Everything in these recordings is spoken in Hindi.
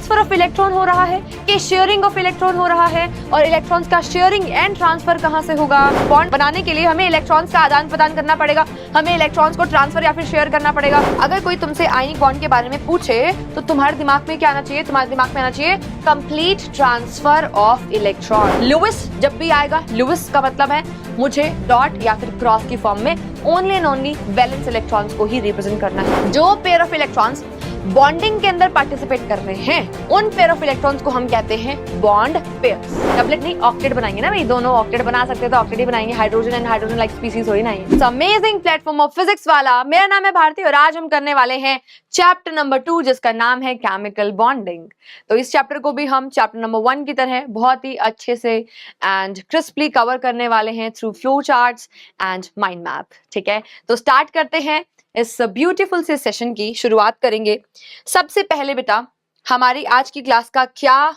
ट्रांसफर ऑफ इलेक्ट्रॉन हो रहा है कि शेयरिंग ऑफ इलेक्ट्रॉन हो रहा है, और इलेक्ट्रॉन्स का शेयरिंग एंड ट्रांसफर कहां से होगा? बॉन्ड बनाने के लिए हमें इलेक्ट्रॉन्स का आदान प्रदान करना पड़ेगा, हमें इलेक्ट्रॉन्स को ट्रांसफर या फिर शेयर करना पड़ेगा। अगर कोई तुमसे आयनिक बॉन्ड के बारे में पूछे तो तुम्हारे दिमाग में क्या आना चाहिए? तुम्हारे दिमाग में आना चाहिए complete transfer of electron. Lewis जब भी आएगा, लुईस का मतलब है मुझे डॉट या फिर क्रॉस की फॉर्म में only and only valence electrons को ही रिप्रेजेंट करना है। जो पेयर ऑफ इलेक्ट्रॉन्स बॉन्डिंग के अंदर पार्टिसिपेट कर रहे हैं उन पेयर ऑफ इलेक्ट्रॉन्स को हम कहते हैं बॉन्ड पेयर्स। डबलेट नहीं, ऑक्टेट बनाएंगे ना भाई, दोनों ऑक्टेट बना सकते तो ऑक्टेट ही बनाएंगे, hydrogen and hydrogen like species हो ही नहीं। It's amazing platform of physics वाला। मेरा नाम है भारती और आज हम करने वाले हैं चैप्टर नंबर 2 जिसका नाम है केमिकल बॉन्डिंग। तो इस चैप्टर को भी हम चैप्टर नंबर 1 की तरह बहुत ही अच्छे से एंड क्रिस्पली कवर करने वाले हैं through flow charts and mind map. ठीक है, तो स्टार्ट करते हैं इस ब्यूटीफुल से सेशन की शुरुआत करेंगे। सबसे पहले बेटा हमारी आज की क्लास का क्या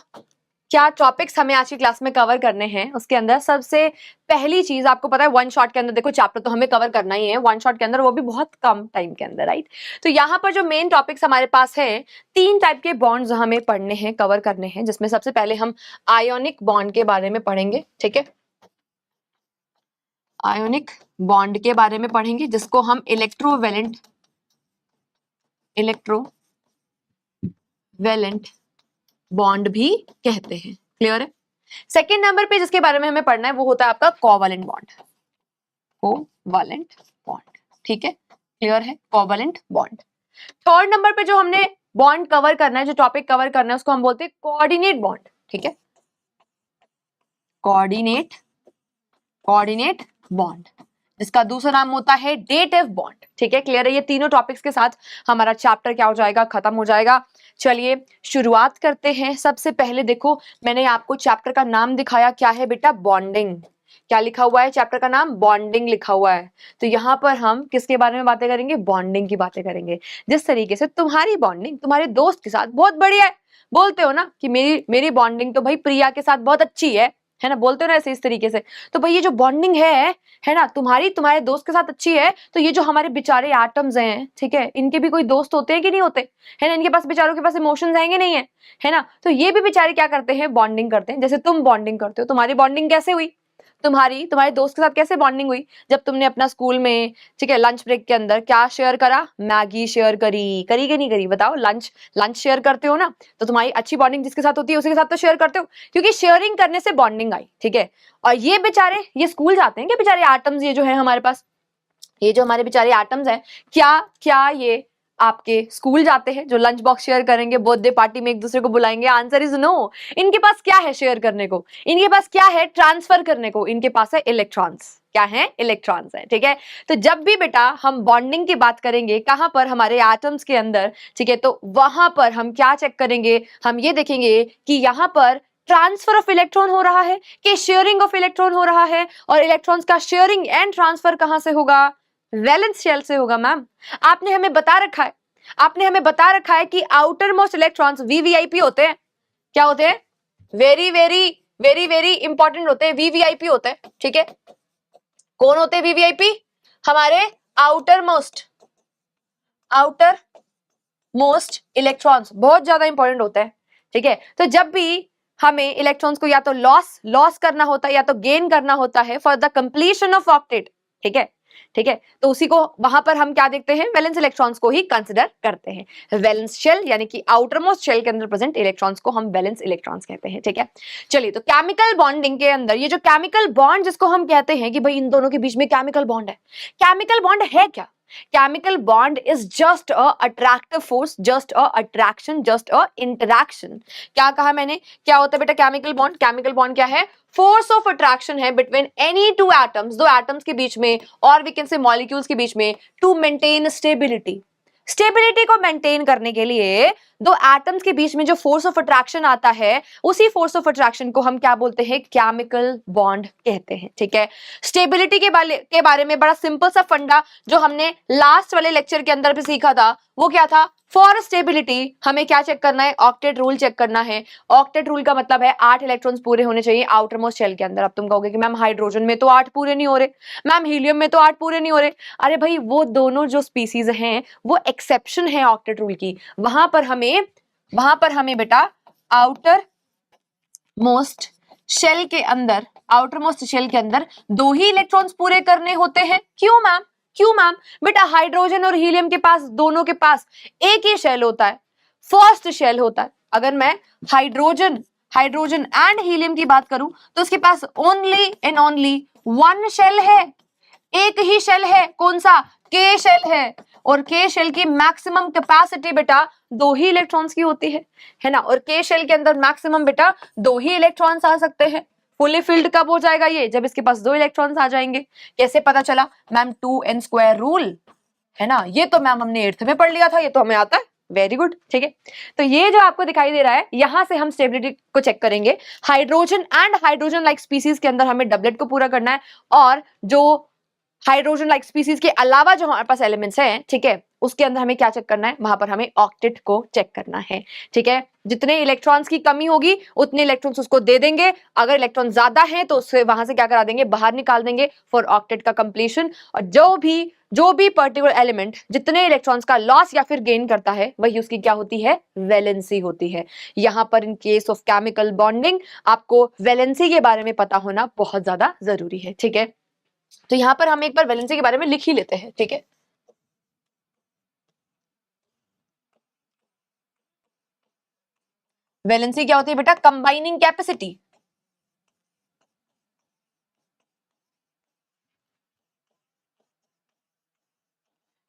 टॉपिक्स हमें आज की क्लास में कवर करने हैं, उसके अंदर सबसे पहली चीज आपको पता है वन शॉट के अंदर, देखो चैप्टर तो हमें कवर करना ही है वन शॉट के अंदर, वो भी बहुत कम टाइम के अंदर, राइट। तो यहाँ पर जो मेन टॉपिक्स हमारे पास है, 3 टाइप के बॉन्ड्स हमें पढ़ने हैं, कवर करने हैं, जिसमें सबसे पहले हम आयोनिक बॉन्ड के बारे में पढ़ेंगे। ठीक है, आयोनिक बॉन्ड के बारे में पढ़ेंगे जिसको हम इलेक्ट्रोवैलेंट बॉन्ड भी कहते हैं। क्लियर है? सेकेंड नंबर पे जिसके बारे में हमें पढ़ना है वो होता है आपका कोवैलेंट बॉन्ड। ठीक है, क्लियर है? Covalent bond. थर्ड नंबर पे जो हमने बॉन्ड कवर करना है, जो टॉपिक कवर करना है, उसको हम बोलते हैं कोऑर्डिनेट बॉन्ड। ठीक है, कोऑर्डिनेट बॉन्ड, जिसका दूसरा नाम होता है डेटिव बॉन्ड। ठीक है, क्लियर है? ये तीनों टॉपिक्स के साथ हमारा चैप्टर क्या हो जाएगा? खत्म हो जाएगा। चलिए शुरुआत करते हैं। सबसे पहले देखो मैंने आपको चैप्टर का नाम दिखाया, क्या है बेटा? बॉन्डिंग। क्या लिखा हुआ है? चैप्टर का नाम बॉन्डिंग लिखा हुआ है। तो यहाँ पर हम किसके बारे में बातें करेंगे? बॉन्डिंग की बातें करेंगे। जिस तरीके से तुम्हारी बॉन्डिंग तुम्हारे दोस्त के साथ बहुत बढ़िया है, बोलते हो ना कि मेरी बॉन्डिंग तो भाई प्रिया के साथ बहुत अच्छी है ना, बोलते हो ना ऐसे इस तरीके से। तो भाई ये जो बॉन्डिंग है ना, तुम्हारे दोस्त के साथ अच्छी है, तो ये जो हमारे बेचारे एटम्स हैं, ठीक है, इनके भी कोई दोस्त होते हैं कि नहीं होते? है ना, इनके पास बेचारों के पास इमोशंस आएंगे नहीं है ना? तो ये भी बेचारे क्या करते हैं? बॉन्डिंग करते हैं। जैसे तुम बॉन्डिंग करते हो, तुम्हारी बॉन्डिंग कैसे हुई? तुम्हारे दोस्त के साथ कैसे बॉन्डिंग हुई? जब तुमने अपना स्कूल में, ठीक है, लंच ब्रेक के अंदर क्या शेयर करा? मैगी शेयर करी कि नहीं करी? बताओ, लंच शेयर करते हो ना, तो तुम्हारी अच्छी बॉन्डिंग जिसके साथ होती है उसी के साथ तो शेयर करते हो, क्योंकि शेयरिंग करने से बॉन्डिंग आई। ठीक है, और ये बेचारे ये स्कूल जाते हैं क्या बेचारे एटम्स, ये जो है हमारे पास, ये जो हमारे बेचारे एटम्स हैं, क्या ये आपके स्कूल जाते हैं जो लंच बॉक्स शेयर करेंगे, बर्थडे पार्टी में एक दूसरे को बुलाएंगे? Answer is no. इनके पास क्या है शेयर करने को? इनके पास क्या है ट्रांसफर करने को? इनके पास है इलेक्ट्रॉन्स। क्या है? इलेक्ट्रॉन्स है। ठीक है, तो जब भी बेटा हम बॉन्डिंग की बात करेंगे कहां पर? हमारे एटम्स के अंदर। ठीक है, तो वहां पर हम क्या चेक करेंगे? हम ये देखेंगे कि यहां पर ट्रांसफर ऑफ इलेक्ट्रॉन हो रहा है कि शेयरिंग ऑफ इलेक्ट्रॉन हो रहा है, और इलेक्ट्रॉन्स का शेयरिंग एंड ट्रांसफर कहां से होगा? वैलेंस शेल से होगा। मैम आपने हमें बता रखा है कि आउटर मोस्ट इलेक्ट्रॉन्स वीवीआईपी होते हैं। क्या होते हैं? वेरी वेरी इंपॉर्टेंट होते हैं, वीवीआईपी होते हैं। ठीक है, कौन होते हैं वीवीआईपी? हमारे आउटर मोस्ट इलेक्ट्रॉन्स बहुत ज्यादा इंपॉर्टेंट होते हैं। ठीक है, तो जब भी हमें इलेक्ट्रॉन्स को या तो लॉस करना होता है या तो गेन करना होता है for the completion of octet. ठीक है, तो उसी को वहां पर हम क्या देखते हैं? वैलेंस इलेक्ट्रॉन्स को ही कंसिडर करते हैं। वैलेंस शेल यानी कि आउटर मोस्ट शेल के अंदर प्रेजेंट इलेक्ट्रॉन्स को हम वैलेंस इलेक्ट्रॉन्स कहते हैं। ठीक है, चलिए, तो केमिकल बॉन्डिंग के अंदर ये जो केमिकल बॉन्ड जिसको हम कहते हैं कि भाई इन दोनों के बीच में केमिकल बॉन्ड है, केमिकल बॉन्ड है क्या? Chemical bond is just a attractive force, just a attraction, just a interaction. क्या कहा मैंने? क्या होता है बेटा केमिकल बॉन्ड? केमिकल बॉन्ड क्या है? फोर्स ऑफ अट्रैक्शन है बिटवीन एनी टू एटम्स, दो एटम्स के बीच में, और वी कैन से मॉलिक्यूल्स के बीच में, टू मेंटेन स्टेबिलिटी को मेंटेन करने के लिए दो एटम्स के बीच में जो फोर्स ऑफ अट्रैक्शन आता है, उसी फोर्स ऑफ अट्रैक्शन को हम क्या बोलते हैं? केमिकल बॉन्ड कहते हैं। ठीक है, स्टेबिलिटी के बारे में बड़ा सिंपल सा फंडा जो हमने लास्ट वाले लेक्चर के अंदर भी सीखा था, वो क्या था? फॉर स्टेबिलिटी हमें क्या चेक करना है? ऑक्टेट रूल चेक करना है। ऑक्टेट रूल का मतलब है 8 इलेक्ट्रॉन्स पूरे होने चाहिए आउटर मोस्ट शेल के अंदर। अब तुम कहोगे कि मैम हाइड्रोजन में तो 8 पूरे नहीं हो रहे, मैम हीलियम में तो 8 पूरे नहीं हो रहे। अरे भाई वो दोनों जो स्पीसीज हैं वो एक्सेप्शन है ऑक्टेट रूल की। वहां पर हमें बेटा आउटर मोस्ट शेल के अंदर, आउटर मोस्ट शेल के अंदर 2 ही इलेक्ट्रॉन्स पूरे करने होते हैं। क्यों मैम? क्यों मैम? बेटा हाइड्रोजन और हीलियम के पास, दोनों के पास एक ही शेल होता है, फर्स्ट शेल होता है। अगर मैं हाइड्रोजन एंड हीलियम की बात करूं तो उसके पास ओनली एंड ओनली 1 शेल है, एक ही शेल है। कौन सा? के शेल है। और के शेल की मैक्सिमम कैपेसिटी बेटा 2 ही इलेक्ट्रॉन्स की होती है ना। और के शेल के अंदर मैक्सिमम बेटा 2 ही इलेक्ट्रॉन्स आ सकते हैं। फुली फिल्ड कब हो जाएगा ये? जब इसके पास 2 इलेक्ट्रॉन्स आ जाएंगे। कैसे पता चला? मैम 2n स्क्वायर रूल, है ना। ये तो मैम हमने 8th में पढ़ लिया था, ये तो हमें आता है। वेरी गुड, ठीक है। तो ये जो आपको दिखाई दे रहा है, यहां से हम स्टेबिलिटी को चेक करेंगे। Hydrogen and hydrogen like species के अंदर हमें डबलेट को पूरा करना है, और जो हाइड्रोजन लाइक स्पीसीज के अलावा जो हमारे पास एलिमेंट्स हैं, ठीक है, उसके अंदर हमें क्या चेक करना है? वहां पर हमें ऑक्टेट को चेक करना है, ठीक है। जितने इलेक्ट्रॉन्स की कमी होगी उतने इलेक्ट्रॉन्स उसको दे देंगे। अगर इलेक्ट्रॉन ज्यादा है तो उससे वहां से क्या करा देंगे? बाहर निकाल देंगे फॉर ऑक्टेट का कंप्लीशन। और जो भी पर्टिकुलर एलिमेंट जितने इलेक्ट्रॉन्स का लॉस या फिर गेन करता है, वही उसकी क्या होती है? वैलेंसी होती है। यहां पर in case of chemical bonding आपको वैलेंसी के बारे में पता होना बहुत ज्यादा जरूरी है, ठीक है। तो यहां पर हम एक बार वैलेंसी के बारे में लिख ही लेते हैं, ठीक है। वैलेंसी क्या होती है बेटा? Combining capacity.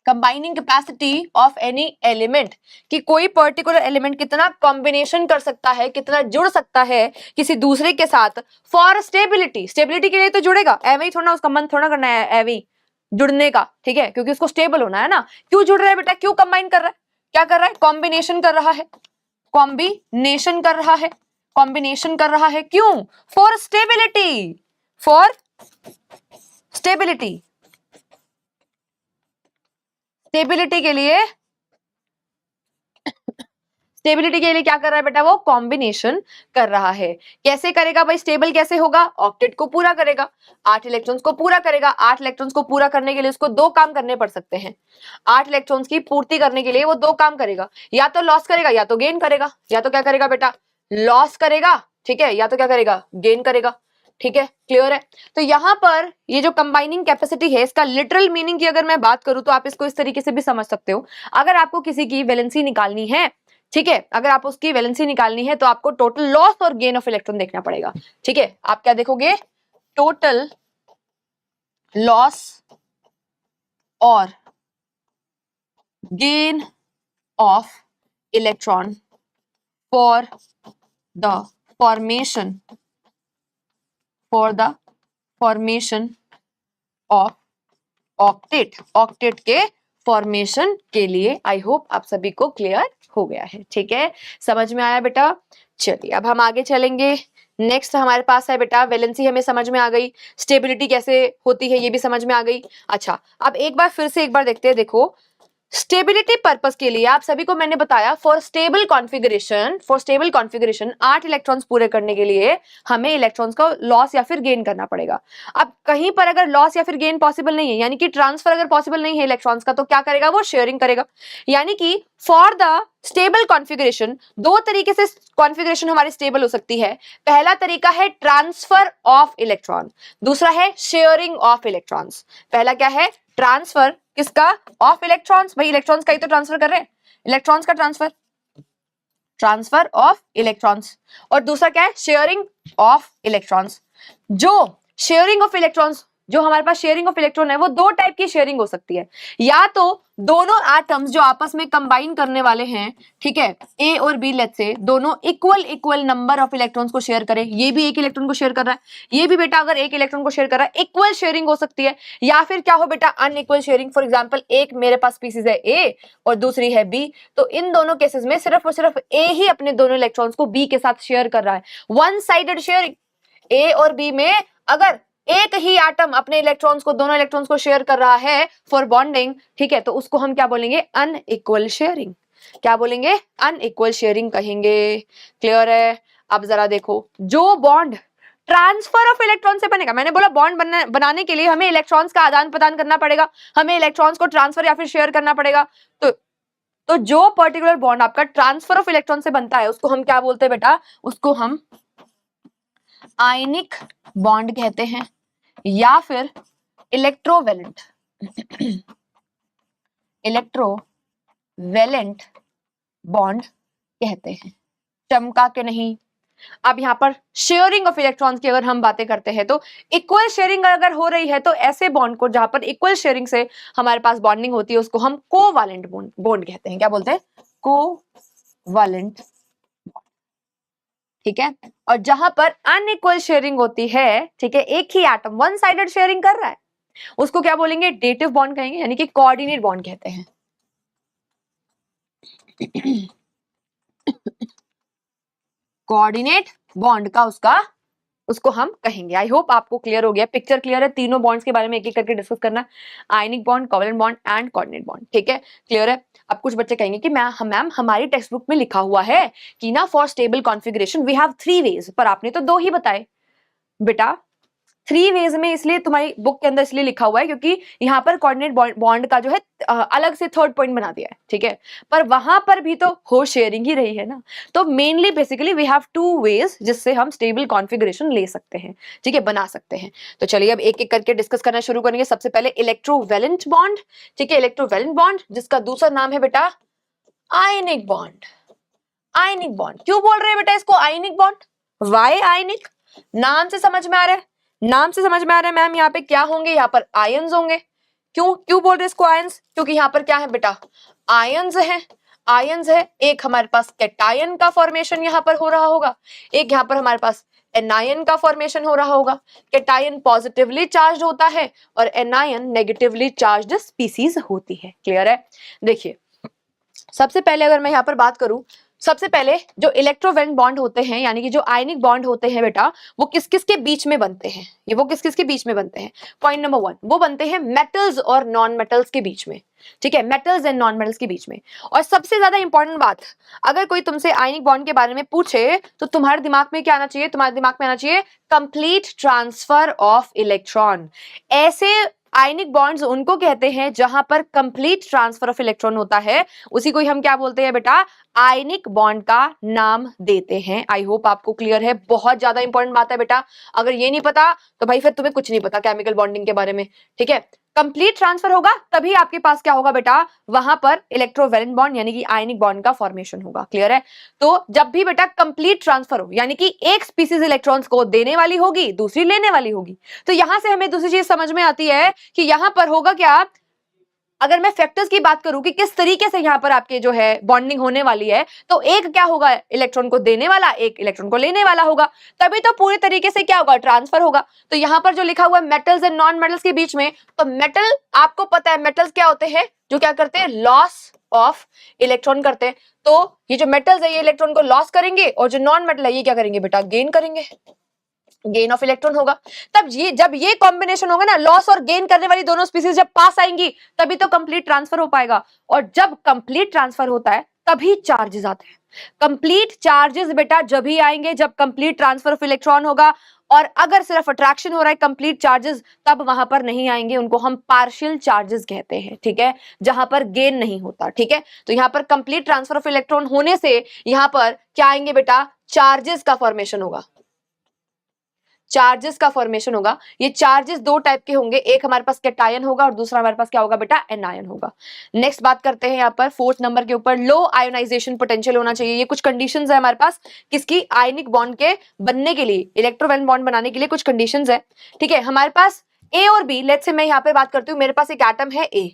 Combining capacity of any element, कि कोई पर्टिकुलर एलिमेंट कितना कॉम्बिनेशन कर सकता है, कितना जुड़ सकता है किसी दूसरे के साथ फॉर स्टेबिलिटी। स्टेबिलिटी के लिए तो जुड़ेगा, एवे ही थोड़ा, उसका मन थोड़ा करना है एवे ही जुड़ने का, ठीक है, क्योंकि उसको स्टेबल होना है ना। क्यों जुड़ रहा है बेटा? क्यों कंबाइन कर रहा है? क्या कर रहा है? कॉम्बिनेशन कर रहा है, कॉम्बिनेशन कर रहा है, कॉम्बिनेशन कर रहा है। क्यों? For stability, for stability, stability के लिए, स्टेबिलिटी के लिए क्या कर रहा है बेटा? वो कॉम्बिनेशन कर रहा है। कैसे करेगा भाई? स्टेबल कैसे होगा? ऑक्टेट को पूरा करेगा, 8 इलेक्ट्रॉन्स को पूरा करेगा। 8 इलेक्ट्रॉन्स को पूरा करने के लिए उसको 2 काम करने पड़ सकते हैं। 8 इलेक्ट्रॉन्स की पूर्ति करने के लिए वो 2 काम करेगा, या तो लॉस करेगा या तो गेन करेगा। या तो क्या करेगा बेटा? लॉस करेगा, ठीक है, या तो क्या करेगा? गेन करेगा, ठीक है। क्लियर है? तो यहां पर ये जो कंबाइनिंग कैपेसिटी है, इसका लिटरल मीनिंग की अगर मैं बात करूं तो आप इसको इस तरीके से भी समझ सकते हो। अगर आपको किसी की वैलेंसी निकालनी है, ठीक है, अगर आप उसकी वैलेंसी निकालनी है तो आपको टोटल लॉस और गेन ऑफ इलेक्ट्रॉन देखना पड़ेगा, ठीक है। आप क्या देखोगे? टोटल लॉस और gain of electron for the formation of octet. Octet के फॉर्मेशन के लिए आई होप आप सभी को क्लियर हो गया है, ठीक है, समझ में आया बेटा। चलिए अब हम आगे चलेंगे। नेक्स्ट हमारे पास है बेटा वैलेंसी, हमें समझ में आ गई। स्टेबिलिटी कैसे होती है ये भी समझ में आ गई। अच्छा, अब एक बार फिर से एक बार देखते हैं। देखो, स्टेबिलिटी पर्पस के लिए आप सभी को मैंने बताया फॉर स्टेबल कॉन्फ़िगरेशन 8 इलेक्ट्रॉन्स पूरे करने के लिए हमें इलेक्ट्रॉन्स का लॉस या फिर गेन करना पड़ेगा। अब कहीं पर अगर लॉस या फिर गेन पॉसिबल नहीं है, यानी कि ट्रांसफर अगर पॉसिबल नहीं है इलेक्ट्रॉन्स का, तो क्या करेगा? वो शेयरिंग करेगा। यानी कि फॉर द स्टेबल कॉन्फ़िगरेशन 2 तरीके से कॉन्फ़िगरेशन हमारी स्टेबल हो सकती है। पहला तरीका है ट्रांसफर ऑफ इलेक्ट्रॉन, दूसरा है शेयरिंग ऑफ इलेक्ट्रॉन्स। पहला क्या है? ट्रांसफर किसका? Of electrons. भाई इलेक्ट्रॉन्स का ही तो ट्रांसफर कर रहे हैं, इलेक्ट्रॉन्स का ट्रांसफर ऑफ इलेक्ट्रॉन्स। और दूसरा क्या है? Sharing of electrons. जो शेयरिंग ऑफ इलेक्ट्रॉन्स, जो हमारे पास शेयरिंग ऑफ इलेक्ट्रॉन है, वो 2 टाइप की शेयरिंग हो सकती है। या तो दोनों एटम्स जो आपस में कंबाइन करने वाले हैं, ठीक है, ए और बी, लेट्स से दोनों इक्वल नंबर ऑफ इलेक्ट्रॉन्स को शेयर करें। ये भी एक इलेक्ट्रॉन को शेयर कर रहा है, ये भी बेटा अगर एक इलेक्ट्रॉन को शेयर कर रहा है, इक्वल शेयरिंग हो सकती है। या फिर क्या हो बेटा? Unequal sharing. फॉर एग्जाम्पल, एक मेरे पास स्पीसीज है ए और दूसरी है बी, तो इन दोनों केसेस में सिर्फ और सिर्फ ए ही अपने दोनों इलेक्ट्रॉन्स को बी के साथ शेयर कर रहा है। One sided sharing. ए और बी में अगर एक ही एटम अपने इलेक्ट्रॉन्स को, दोनों इलेक्ट्रॉन्स को शेयर कर रहा है फॉर बॉन्डिंग, ठीक है, तो उसको हम क्या बोलेंगे? Unequal sharing. क्या बोलेंगे? अनइक्वल शेयरिंग कहेंगे। क्लियर है? अब जरा देखो, जो बॉन्ड ट्रांसफर ऑफ इलेक्ट्रॉन से बनेगा, मैंने बोला बॉन्ड बनाने के लिए हमें इलेक्ट्रॉन्स का आदान प्रदान करना पड़ेगा, हमें इलेक्ट्रॉन्स को ट्रांसफर या फिर शेयर करना पड़ेगा। तो जो पर्टिकुलर बॉन्ड आपका ट्रांसफर ऑफ इलेक्ट्रॉन से बनता है उसको हम क्या बोलते हैं बेटा, उसको हम आयनिक बॉन्ड कहते हैं या फिर इलेक्ट्रोवेलेंट इलेक्ट्रोवेलेंट बॉन्ड कहते हैं। चमका के नहीं। अब यहाँ पर शेयरिंग ऑफ इलेक्ट्रॉन्स की अगर हम बातें करते हैं तो इक्वल शेयरिंग अगर हो रही है तो ऐसे बॉन्ड को जहां पर इक्वल शेयरिंग से हमारे पास बॉन्डिंग होती है उसको हम कोवैलेंट बॉन्ड कहते हैं। क्या बोलते हैं? कोवैलेंट। ठीक है। और जहां पर अनइक्वल शेयरिंग होती है, ठीक है, एक ही एटम वन साइडेड शेयरिंग कर रहा है, उसको क्या बोलेंगे? डेटिव बॉन्ड कहेंगे, यानी कि कोऑर्डिनेट बॉन्ड कहते हैं। कोऑर्डिनेट बॉन्ड का उसको हम कहेंगे। आई होप आपको क्लियर हो गया, पिक्चर क्लियर है। तीनों बॉन्ड्स के बारे में एक एक करके डिस्कस करना, ionic bond, covalent bond and coordinate bond. ठीक है, क्लियर है। अब कुछ बच्चे कहेंगे कि मैम हमारी टेक्स्ट बुक में लिखा हुआ है कि ना for stable configuration we have 3 ways, पर आपने तो 2 ही बताए। बेटा 3 वेज में इसलिए तुम्हारी बुक के अंदर इसलिए लिखा हुआ है क्योंकि यहाँ पर कोऑर्डिनेट बॉन्ड का जो है अलग से थर्ड पॉइंट बना दिया है। ठीक है, पर वहां पर भी तो हो शेयरिंग ही रही है ना। तो mainly basically we have 2 ways जिससे हम स्टेबल कॉन्फ़िगरेशन ले सकते हैं। ठीक है, बना सकते हैं। तो चलिए अब एक एक करके डिस्कस करना शुरू करेंगे। सबसे पहले इलेक्ट्रोवेलेंट बॉन्ड। ठीक है, इलेक्ट्रोवेलेंट बॉन्ड जिसका दूसरा नाम है बेटा आयनिक बॉन्ड। आयनिक बॉन्ड क्यों बोल रहे हैं बेटा इसको आयनिक बॉन्ड? वाई आयनिक? नाम से समझ में आ रहा है, नाम से समझ में आ रहा है मैम यहाँ पे क्या होंगे? यहाँ पर आयंस होंगे। क्यों बोल रहे हैं इसको आयंस? क्योंकि यहाँ पर क्या है बेटा? आयंस है। आयंस है, एक हमारे पास कैटायन का फॉर्मेशन यहाँ पर हो रहा होगा, एक यहाँ पर हमारे पास एनायन का फॉर्मेशन हो रहा होगा। कैटायन पॉजिटिवली चार्ज होता है और एनायन नेगेटिवली चार्ज्ड स्पीसीज होती है। क्लियर है? देखिए सबसे पहले अगर मैं यहाँ पर बात करूं, सबसे पहले जो इलेक्ट्रोवेलेंट बॉन्ड होते हैं यानी कि जो आयनिक बॉन्ड होते हैं बेटा, वो किस किस के बीच में बनते हैं? ये वो किस किस के बीच में बनते हैं? पॉइंट नंबर 1, वो बनते हैं मेटल्स और नॉन मेटल्स के बीच में। ठीक है, मेटल्स एंड नॉन मेटल्स के बीच में। और सबसे ज्यादा इंपॉर्टेंट बात, अगर कोई तुमसे आयनिक बॉन्ड के बारे में पूछे तो तुम्हारे दिमाग में क्या आना चाहिए? तुम्हारे दिमाग में आना चाहिए कंप्लीट ट्रांसफर ऑफ इलेक्ट्रॉन। ऐसे आयनिक बॉन्ड्स उनको कहते हैं जहां पर कंप्लीट ट्रांसफर ऑफ इलेक्ट्रॉन होता है, उसी को ही हम क्या बोलते हैं बेटा? आयनिक बॉन्ड का नाम देते हैं। आई होप आपको क्लियर है। बहुत ज्यादा इंपॉर्टेंट बात है बेटा, अगर ये नहीं पता तो भाई फिर तुम्हें कुछ नहीं पता केमिकल बॉन्डिंग के बारे में। ठीक है, कंप्लीट ट्रांसफर होगा तभी आपके पास क्या होगा बेटा? वहां पर इलेक्ट्रोवेलेंट बॉन्ड यानी कि आयनिक बॉन्ड का फॉर्मेशन होगा। क्लियर है? तो जब भी बेटा कंप्लीट ट्रांसफर हो यानी कि एक स्पीसीज इलेक्ट्रॉन्स को देने वाली होगी, दूसरी लेने वाली होगी, तो यहां से हमें दूसरी चीज समझ में आती है कि यहां पर होगा क्या? अगर मैं फैक्टर्स की बात करूं कि किस तरीके से यहाँ पर आपके जो है बॉन्डिंग होने वाली है, तो एक क्या होगा? इलेक्ट्रॉन को देने वाला, एक इलेक्ट्रॉन को लेने वाला होगा, तभी तो पूरे तरीके से क्या होगा? ट्रांसफर होगा। तो यहाँ पर जो लिखा हुआ है मेटल्स एंड नॉन मेटल्स के बीच में, तो मेटल आपको पता है मेटल्स क्या होते हैं? जो क्या करते हैं? लॉस ऑफ इलेक्ट्रॉन करते हैं। तो ये जो मेटल्स है ये इलेक्ट्रॉन को लॉस करेंगे और जो नॉन मेटल है ये क्या करेंगे बेटा? गेन करेंगे, गेन ऑफ इलेक्ट्रॉन होगा। तब ये जब ये कॉम्बिनेशन होगा ना, लॉस और गेन करने वाली दोनों स्पीसीज जब पास आएंगी तभी तो कंप्लीट ट्रांसफर हो पाएगा। और जब कंप्लीट ट्रांसफर होता है तभी चार्जेस आते हैं। कंप्लीट चार्जेस बेटा जब ही आएंगे जब कंप्लीट ट्रांसफर ऑफ इलेक्ट्रॉन होगा। और अगर सिर्फ अट्रैक्शन हो रहा है कंप्लीट चार्जेस, तब वहां पर नहीं आएंगे, उनको हम पार्शियल चार्जेस कहते हैं। ठीक है, जहां पर गेन नहीं होता। ठीक है, तो यहाँ पर कंप्लीट ट्रांसफर ऑफ इलेक्ट्रॉन होने से यहाँ पर क्या आएंगे बेटा? चार्जेस का फॉर्मेशन होगा। चार्जेस का फॉर्मेशन होगा। ये चार्जेस 2 टाइप के होंगे, एक हमारे पास कैटायन होगा और दूसरा हमारे पास क्या होगा बेटा? एनायन होगा। नेक्स्ट बात करते हैं यहाँ पर 4th नंबर के ऊपर, लो आयोनाइजेशन पोटेंशियल होना चाहिए। ये कुछ कंडीशंस है हमारे पास किसकी? आयनिक बॉन्ड के बनने के लिए, इलेक्ट्रोवेलेंट बॉन्ड बनाने के लिए कुछ कंडीशंस है। ठीक है, हमारे पास ए और बी, लेट्स से मैं यहाँ पे बात करती हूँ, मेरे पास एक एटम है ए,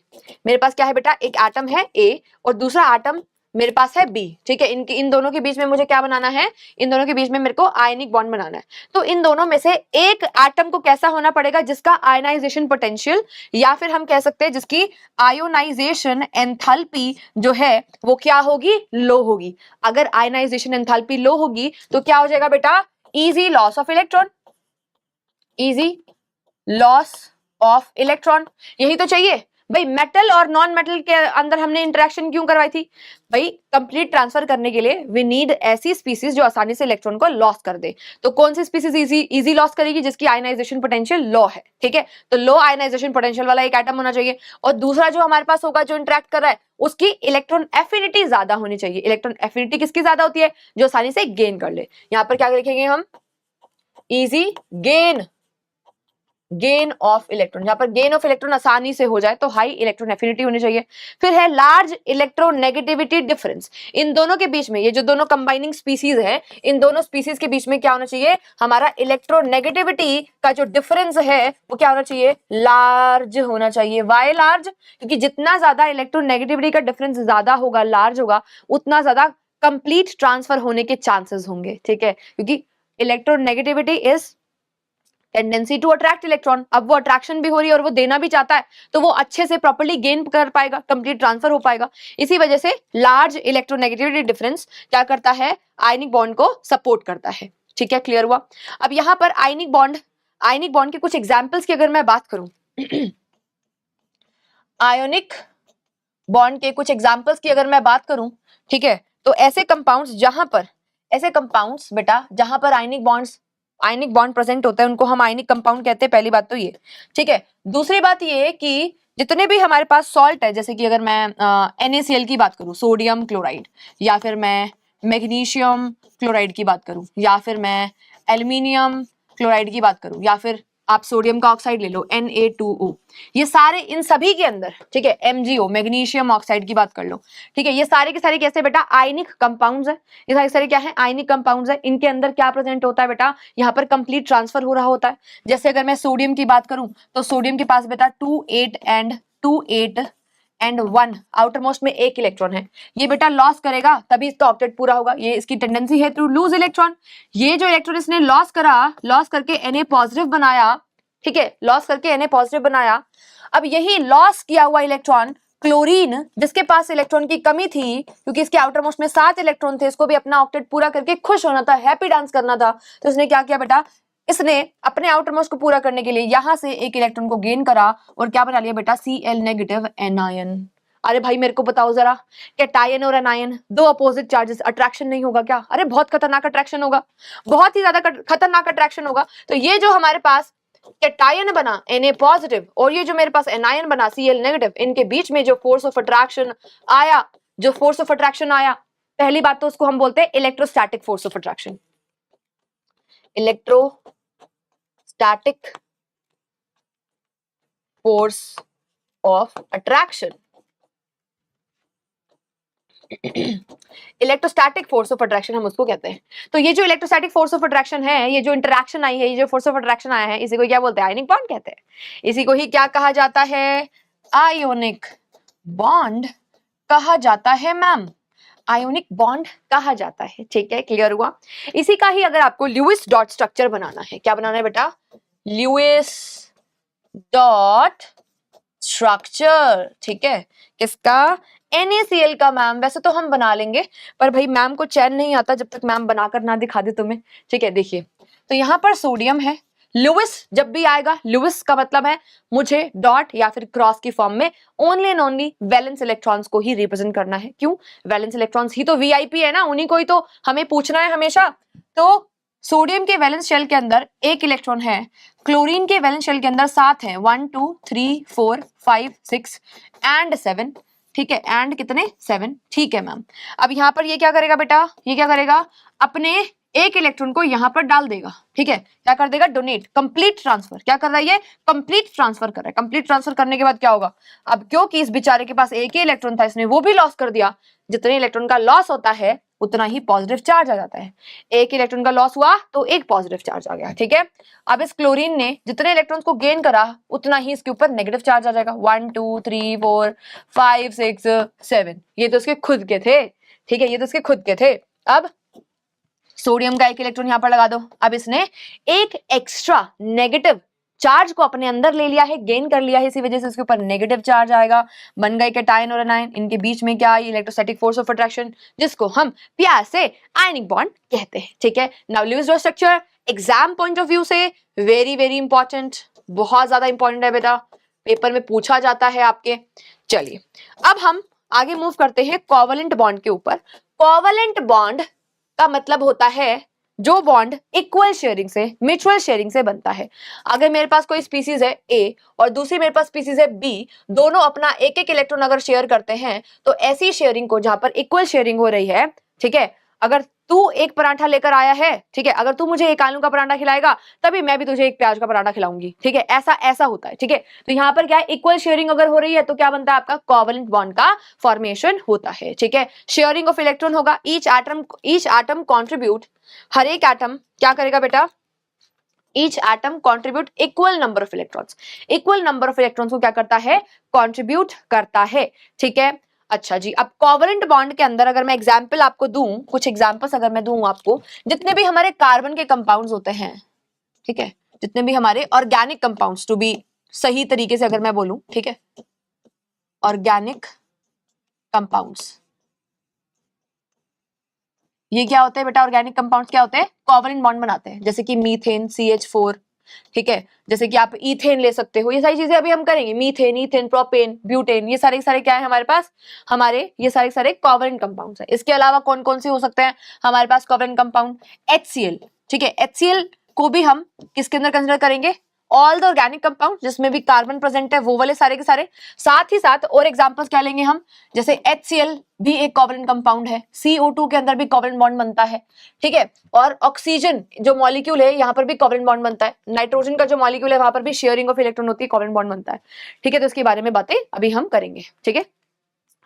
मेरे पास क्या है बेटा? एक एटम है ए और दूसरा एटम मेरे पास है बी। ठीक है, इन दोनों के बीच में मुझे क्या बनाना है? इन दोनों के बीच में मेरे को आयनिक बॉन्ड बनाना है। तो इन दोनों में से एक एटम को कैसा होना पड़ेगा? जिसका आयनाइजेशन पोटेंशियल या फिर हम कह सकते हैं जिसकी आयोनाइजेशन एंथैल्पी जो है वो क्या होगी? लो होगी। अगर आयनाइजेशन एंथैल्पी लो होगी तो क्या हो जाएगा बेटा? Easy loss of electron, easy loss of electron. यही तो चाहिए। भाई मेटल और नॉन मेटल के अंदर हमने इंटरेक्शन क्यों करवाई थी? भाई कंप्लीट ट्रांसफर करने के लिए वी नीड ऐसी स्पीसीज जो आसानी से इलेक्ट्रॉन को लॉस कर दे। तो कौन सी स्पीसीज इजी लॉस करेगी? जिसकी आयनाइजेशन पोटेंशियल लो है, ठीक है, तो लो आयनाइजेशन पोटेंशियल वाला एक एटम होना चाहिए। और दूसरा जो हमारे पास होगा जो इंटरेक्ट कर रहा है उसकी इलेक्ट्रॉन एफिनिटी ज्यादा होनी चाहिए। इलेक्ट्रॉन एफिनिटी किसकी ज्यादा होती है? जो आसानी से गेन कर ले। यहां पर क्या लिखेंगे हम? Easy gain of electron. यहां पर गेन ऑफ इलेक्ट्रॉन आसानी से हो जाए तो हाई इलेक्ट्रॉन एफिनिटी होनी चाहिए। फिर है लार्ज इलेक्ट्रोनेगेटिविटी डिफरेंस। इन दोनों के बीच में, ये जो दोनों कंबाइनिंग स्पीसीज है, इन दोनों स्पीसीज के बीच में क्या होना चाहिए? हमारा इलेक्ट्रोनेगेटिविटी का जो डिफरेंस है वो क्या होना चाहिए? लार्ज होना चाहिए। Why large? क्योंकि जितना ज्यादा इलेक्ट्रोनेगेटिविटी का डिफरेंस ज्यादा होगा, लार्ज होगा, उतना ज्यादा कंप्लीट ट्रांसफर होने के चांसेस होंगे, ठीक है, क्योंकि electronegativity is tendency to attract electron. अब वो अट्रैक्शन भी हो रही है और वो देना भी चाहता है, तो वो अच्छे से प्रॉपर्ली गेन कर पाएगा, कंप्लीट ट्रांसफर हो पाएगा। इसी वजह से लार्ज इलेक्ट्रोनेगेटिविटी डिफरेंस क्या करता है? आयनिक बॉन्ड को सपोर्ट करता है, ठीक है, क्लियर हुआ? अब यहां पर आयनिक बॉन्ड के कुछ एग्जांपल्स की अगर मैं बात करूं आयोनिक बॉन्ड के कुछ एग्जांपल्स की अगर मैं बात करूं, ठीक है, तो ऐसे कंपाउंड्स बेटा जहां पर आयनिक बॉन्ड प्रेजेंट होता है उनको हम आयनिक कंपाउंड कहते हैं। पहली बात तो ये, ठीक है। दूसरी बात ये कि जितने भी हमारे पास सॉल्ट है, जैसे कि अगर मैं NaCl की बात करूं, सोडियम क्लोराइड, या फिर मैं मैग्नीशियम क्लोराइड की बात करूं, या फिर मैं एल्यूमिनियम क्लोराइड की बात करूं, या फिर आप सोडियम का ऑक्साइड ले लो Na2O, ये सारे, इन सभी के अंदर, ठीक है, MgO मैग्नीशियम ऑक्साइड की बात कर लो, ठीक है, ये सारे के सारे कैसे बेटा? आयनिक कंपाउंड्स है। ये सारे सारे क्या है? आयनिक कंपाउंड्स है। इनके अंदर क्या प्रेजेंट होता है बेटा? यहाँ पर कंप्लीट ट्रांसफर हो रहा होता है। जैसे अगर मैं सोडियम की बात करूं तो सोडियम के पास बेटा 2 8 एंड 1 आउटर मोस्ट में एक इलेक्ट्रॉन है। ये बेटा लॉस करेगा तभी इसका ऑक्टेट पूरा होगा। ये इसकी टेंडेंसी है टू लूज इलेक्ट्रॉन। ये जो इलेक्ट्रॉन इसने लॉस करके Na पॉजिटिव बनाया, ठीक है, लॉस करके Na पॉजिटिव बनाया। अब यही लॉस किया हुआ इलेक्ट्रॉन क्लोरीन, जिसके पास इलेक्ट्रॉन की कमी थी क्योंकि इसके आउटर मोस्ट में 7 इलेक्ट्रॉन थे, इसको भी अपना ऑक्टेट पूरा करके खुश होना था, हैप्पी डांस करना था, तो इसने क्या किया बेटा? इसने अपने आउटर मोस्ट को पूरा करने के लिए यहां से एक इलेक्ट्रॉन को गेन करा और क्या बना लिया बेटा? Cl negative anion. अरे भाई मेरे को बताओ जरा, कैटायन और एनायन दो अपोजिट चार्जेस, अट्रैक्शन नहीं होगा क्या? अरे बहुत खतरनाक अट्रैक्शन होगा, बहुत ही ज्यादा खतरनाक अट्रैक्शन होगा। तो ये जो हमारे पास कैटायन बना Na पॉजिटिव और ये जो मेरे पास एनायन बना Cl नेगेटिव, इनके बीच में जो फोर्स ऑफ अट्रैक्शन आया, पहली बात तो उसको हम बोलते हैं electrostatic force of attraction. Electrostatic force of attraction, electrostatic force of attraction हम उसको कहते हैं। तो ये जो इलेक्ट्रोस्टैटिक फोर्स ऑफ अट्रैक्शन है, ये जो इंटरैक्शन आई है, ये जो फोर्स ऑफ अट्रैक्शन आया है, इसी को क्या बोलते हैं? आयनिक बॉन्ड कहते हैं। इसी को ही क्या कहा जाता है? आयोनिक बॉन्ड कहा जाता है मैम, आयोनिक बॉन्ड कहा जाता है, ठीक है, क्लियर हुआ? इसी का ही अगर आपको ल्यूइस डॉट स्ट्रक्चर बनाना है, क्या बनाना है बेटा? ल्यूइस डॉट स्ट्रक्चर, ठीक है, किसका? NaCl का मैम। वैसे तो हम बना लेंगे पर भाई मैम को चैन नहीं आता जब तक मैम बनाकर ना दिखा दे तुम्हें, ठीक है। देखिए, तो यहाँ पर सोडियम है, लुइस जब भी आएगा, लुइस का मतलब है मुझे डॉट या फिर क्रॉस की फॉर्म में only and only valence electrons को ही रिप्रेजेंट करना है। क्यों? वैलेंस इलेक्ट्रॉन्स ही तो वीआईपी है ना, उन्हीं को ही तो हमें पूछना है हमेशा। तो सोडियम के वैलेंस शेल के अंदर एक इलेक्ट्रॉन है, क्लोरीन के वैलेंस शेल के अंदर 7 है, 1 2 3 4 5 6 एंड 7, ठीक है, एंड कितने? 7, ठीक है मैम। अब यहाँ पर ये क्या करेगा बेटा? ये क्या करेगा? अपने एक इलेक्ट्रॉन को यहाँ पर डाल देगा, ठीक है, क्या कर देगा? Donate, complete transfer. क्या कर रहा है ये? कंप्लीट ट्रांसफर कर रहा है। कंप्लीट ट्रांसफर करने के बाद क्या होगा? अब क्योंकि इस बेचारे के पास एक ही इलेक्ट्रॉन था, इसने वो भी लॉस कर दिया। जितने इलेक्ट्रॉन का लॉस होता है उतना ही पॉजिटिव चार्ज आ जाता है। एक इलेक्ट्रॉन का लॉस हुआ तो एक पॉजिटिव चार्ज आ गया, ठीक है। अब इस क्लोरीन ने जितने इलेक्ट्रॉन्स को गेन करा उतना ही इसके ऊपर नेगेटिव चार्ज आ जाएगा। 1 2 3 4 5 6 7, ये तो इसके खुद के थे, ठीक है, ये तो इसके खुद के थे। अब सोडियम का एक इलेक्ट्रॉन यहाँ पर लगा दो। अब इसने एक एक्स्ट्रा नेगेटिव चार्ज को अपने अंदर ले लिया है, गेन कर लिया है, इसी वजह से इसके ऊपर नेगेटिव चार्ज आएगा। बन गए कैटायन और एनायन, इनके बीच में क्या आई? इलेक्ट्रोस्टैटिक फोर्स ऑफ अट्रैक्शन, जिसको हम प्यार से आयनिक बॉन्ड कहते हैं, ठीक है। Now Lewis dot structure exam point of view से वेरी वेरी इंपॉर्टेंट, बहुत ज्यादा इंपॉर्टेंट है बेटा। पेपर में पूछा जाता है आपके। चलिए अब हम आगे मूव करते हैं कोवलेंट बॉन्ड के ऊपर। कोवलेंट बॉन्ड का मतलब होता है जो बॉन्ड इक्वल शेयरिंग से, म्यूचुअल शेयरिंग से बनता है। अगर मेरे पास कोई स्पीसीज है ए और दूसरी मेरे पास स्पीसीज है बी, दोनों अपना एक एक इलेक्ट्रॉन अगर शेयर करते हैं तो ऐसी शेयरिंग को, जहां पर इक्वल शेयरिंग हो रही है, ठीक है, अगर तू एक पराठा लेकर आया है, ठीक है, अगर तू मुझे एक आलू का पराठा खिलाएगा तभी मैं भी तुझे एक प्याज का पराठा खिलाऊंगी, ठीक है, ऐसा ऐसा होता है, ठीक है। तो यहाँ पर क्या है, इक्वल शेयरिंग अगर हो रही है तो क्या बनता है आपका, कोवलेंट बॉन्ड का फॉर्मेशन होता है, ठीक है। शेयरिंग ऑफ इलेक्ट्रॉन होगा, ईच एटम कॉन्ट्रीब्यूट, हर एक एटम क्या करेगा बेटा, each atom contribute equal number of electrons, equal number of electrons को क्या करता है, कॉन्ट्रीब्यूट करता है, ठीक है। अच्छा जी, अब कोवलेंट बॉन्ड के अंदर अगर मैं एग्जांपल आपको दूं, कुछ एग्जांपल्स अगर मैं दूं आपको, जितने भी हमारे कार्बन के कंपाउंड्स होते हैं, ठीक है, जितने भी हमारे ऑर्गेनिक कंपाउंड्स, टू बी सही तरीके से अगर मैं बोलूं, ठीक है, ऑर्गेनिक कंपाउंड्स, ये क्या होते हैं बेटा, ऑर्गेनिक कंपाउंड्स क्या होते हैं, कोवलेंट बॉन्ड बनाते हैं, जैसे कि मीथेन CH4, ठीक है, जैसे कि आप इथेन ले सकते हो, ये सारी चीजें अभी हम करेंगे, मीथेन, इथेन, प्रोपेन, ब्यूटेन, ये सारे सारे क्या है हमारे पास, हमारे ये सारे सारे कोवलेंट कंपाउंड्स है। इसके अलावा कौन कौन से हो सकते हैं हमारे पास कोवलेंट कंपाउंड, HCl, ठीक है, HCl को भी हम किसके अंदर कंसिडर करेंगे, ऑल द ऑर्गेनिक कंपाउंड जिसमें भी कार्बन प्रेजेंट है वो वाले सारे के सारे। साथ ही साथ और एग्जांपल्स क्या लेंगे हम, जैसे HCl भी एक कोवलेंट कंपाउंड है, CO2 के अंदर भी कोवलेंट बॉन्ड बनता है, ठीक है, और ऑक्सीजन जो मॉलिक्यूल है यहाँ पर भी कोवलेंट बॉन्ड बनता है, नाइट्रोजन का जो मॉलिक्यूल है वहां पर भी शेयरिंग ऑफ इलेक्ट्रॉन होती है, कोवलेंट बॉन्ड बनता है, ठीक है। तो इसके बारे में बातें अभी हम करेंगे, ठीक है।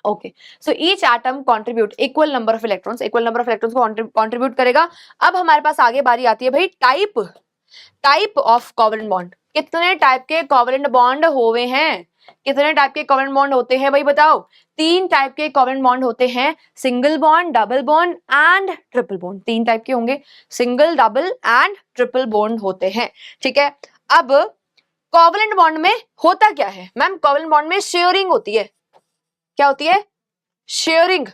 Okay, so each atom contribute equal number of electrons, equal number of electrons को कंट्रीब्यूट करेगा। अब हमारे पास आगे बारी आती है भाई टाइप ऑफ कोवलेंट बॉन्ड, कितने टाइप के कोवलेंट बॉन्ड हुए हैं, कितने टाइप के कोवलेंट बॉन्ड होते हैं भाई बताओ, 3 टाइप के कोवलेंट बॉन्ड होते हैं, single bond, double bond and triple bond, 3 type के होंगे, single, double and triple bond होते हैं, ठीक है। अब कोवलेंट बॉन्ड में होता क्या है मैम, कोवलेंट बॉन्ड में शेयरिंग होती है, क्या होती है, शेयरिंग,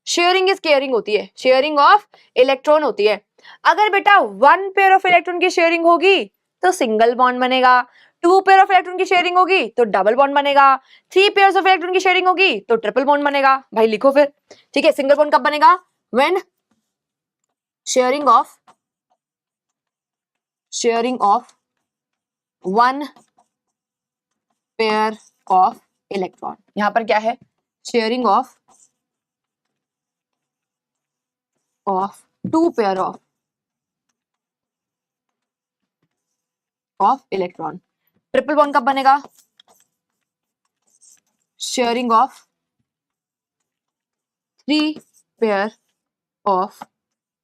शेयरिंग इज केयरिंग होती है, शेयरिंग ऑफ इलेक्ट्रॉन होती है। अगर बेटा 1 पेयर ऑफ इलेक्ट्रॉन की शेयरिंग होगी तो सिंगल बॉन्ड बनेगा, 2 पेयर ऑफ इलेक्ट्रॉन की शेयरिंग होगी तो डबल बॉन्ड बनेगा, 3 पेयर्स ऑफ इलेक्ट्रॉन की शेयरिंग होगी तो ट्रिपल बॉन्ड बनेगा। भाई लिखो फिर, ठीक है। सिंगल बॉन्ड कब बनेगा, when sharing of 1 pair of electron, यहां पर क्या है, sharing of 2 pair of electron. Triple bond कब बनेगा, sharing of 3 pair of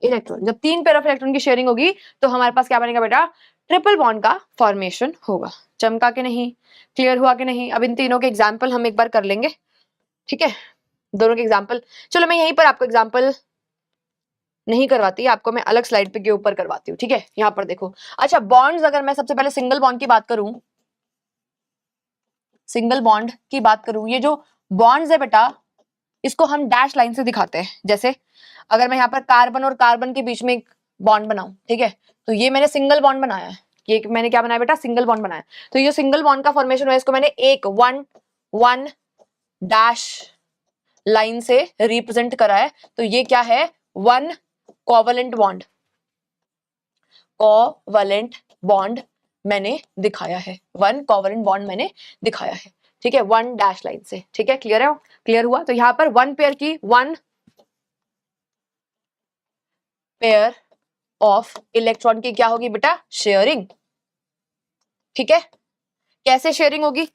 electron. जब 3 पेयर ऑफ इलेक्ट्रॉन की शेयरिंग होगी तो हमारे पास क्या बनेगा बेटा, ट्रिपल बॉन्ड का फॉर्मेशन होगा। चमका के नहीं, क्लियर हुआ कि नहीं। अब इन तीनों के एग्जाम्पल हम एक बार कर लेंगे, ठीक है, दोनों के एग्जाम्पल। चलो मैं यहीं पर आपको एग्जाम्पल नहीं करवाती, आपको मैं अलग स्लाइड पे के ऊपर करवाती हूँ, ठीक है। यहाँ पर देखो, अच्छा बॉन्ड्स, अगर मैं सबसे पहले सिंगल बॉन्ड की बात करूं, सिंगल बॉन्ड की बात करूं, ये जो बॉन्ड्स है बेटा इसको हम डैश लाइन से दिखाते हैं। जैसे अगर मैं यहाँ पर कार्बन और कार्बन के बीच में एक बॉन्ड बनाऊं, ठीक है, तो ये मैंने सिंगल बॉन्ड बनाया है, ये मैंने क्या बनाया बेटा, सिंगल बॉन्ड बनाया। तो ये सिंगल बॉन्ड का फॉर्मेशन हुआ, इसको मैंने एक 1 डैश लाइन से रिप्रेजेंट करा है। तो ये क्या है, 1 कोवलेंट बॉन्ड, कोवलेंट बॉन्ड मैंने दिखाया है, 1 कोवलेंट बॉन्ड मैंने दिखाया है, ठीक है, 1 डैश लाइन से, ठीक है। क्लियर है, क्लियर हुआ। तो यहां पर 1 पेयर ऑफ इलेक्ट्रॉन की क्या होगी बेटा, शेयरिंग, ठीक है। कैसे शेयरिंग होगी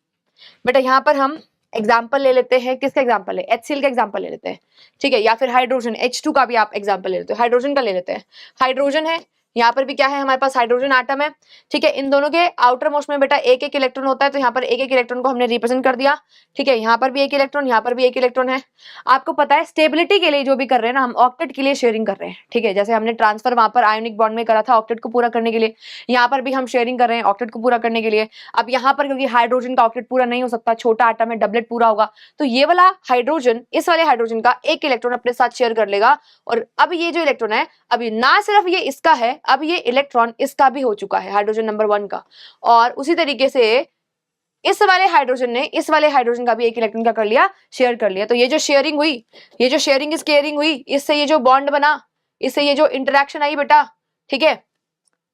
बेटा, यहां पर हम एग्जाम्पल ले लेते हैं, किसका एग्जाम्पल है, HCl का एग्जाम्पल ले लेते हैं, ठीक है, या फिर हाइड्रोजन H2 का भी आप एग्जाम्पल ले लेते हो, हाइड्रोजन का ले लेते हैं। हाइड्रोजन है, यहाँ पर भी क्या है हमारे पास, हाइड्रोजन एटम है, ठीक है। इन दोनों के आउटर मोस्ट में बेटा एक एक इलेक्ट्रॉन होता है, तो यहाँ पर एक एक इलेक्ट्रॉन को हमने रिप्रेजेंट कर दिया, ठीक है। यहाँ पर भी एक इलेक्ट्रॉन, यहाँ पर भी एक इलेक्ट्रॉन है। आपको पता है स्टेबिलिटी के लिए जो भी कर रहे हैं ना, हम ऑक्टेट के लिए शेयरिंग कर रहे हैं, ठीक है। जैसे हमने ट्रांसफर वहां पर आयोनिक बॉन्ड में करा था ऑक्टेट को पूरा करने के लिए, यहाँ पर भी हम शेयरिंग कर रहे हैं ऑक्टेट को पूरा करने के लिए। अब यहाँ पर क्योंकि हाइड्रोजन का ऑक्टेट पूरा नहीं हो सकता, छोटा आटम है, डबलेट पूरा होगा, तो ये वाला हाइड्रोजन इस वाले हाइड्रोजन का एक इलेक्ट्रॉन अपने साथ शेयर कर लेगा। और अब ये जो इलेक्ट्रॉन है, अभी ना सिर्फ ये इसका है, अब ये इलेक्ट्रॉन इसका भी हो चुका है, हाइड्रोजन नंबर 1 का। और उसी तरीके से इस वाले हाइड्रोजन ने इस वाले हाइड्रोजन का भी एक इलेक्ट्रॉन क्या कर लिया, शेयर कर लिया। तो ये जो शेयरिंग हुई, ये जो शेयरिंग इज केयरिंग हुई, इससे ये जो बॉन्ड बना, इससे ये जो इंटरेक्शन आई बेटा, ठीक है,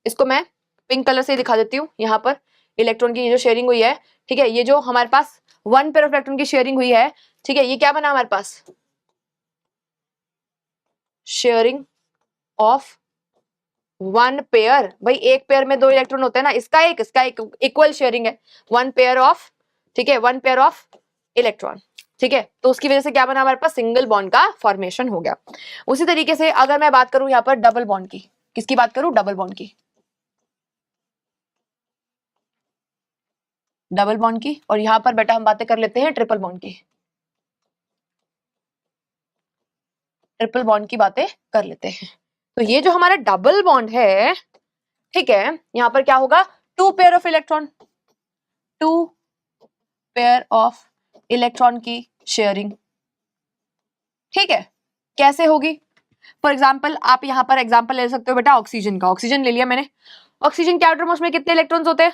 इसको मैं पिंक कलर से दिखा देती हूँ। यहाँ पर इलेक्ट्रॉन की ये जो शेयरिंग हुई है, ठीक है, ये जो हमारे पास 1 पेयर ऑफ इलेक्ट्रॉन की शेयरिंग हुई है, ठीक है, ये क्या बना हमारे पास, शेयरिंग ऑफ 1 पेयर। भाई एक पेयर में 2 इलेक्ट्रॉन होते हैं ना, इसका एक इक्वल शेयरिंग है, 1 पेयर ऑफ, ठीक है, 1 पेयर ऑफ इलेक्ट्रॉन, ठीक है। तो उसकी वजह से क्या बना हमारे पास, सिंगल बॉन्ड का फॉर्मेशन हो गया। उसी तरीके से अगर मैं बात करूं यहाँ पर डबल बॉन्ड की, किसकी बात करूं, डबल बॉन्ड की, डबल बॉन्ड की, और यहां पर बेटा हम बातें कर लेते हैं ट्रिपल बॉन्ड की, ट्रिपल बॉन्ड की बातें कर लेते हैं। तो ये जो हमारा डबल बॉन्ड है, ठीक है, यहां पर क्या होगा, 2 pair of electron, 2 pair of electron की शेयरिंग, ठीक है। कैसे होगी, फॉर एग्जाम्पल आप यहां पर एग्जाम्पल ले सकते हो बेटा ऑक्सीजन का। ऑक्सीजन ले लिया मैंने, ऑक्सीजन के आउटर मोस्ट में कितने इलेक्ट्रॉन्स होते हैं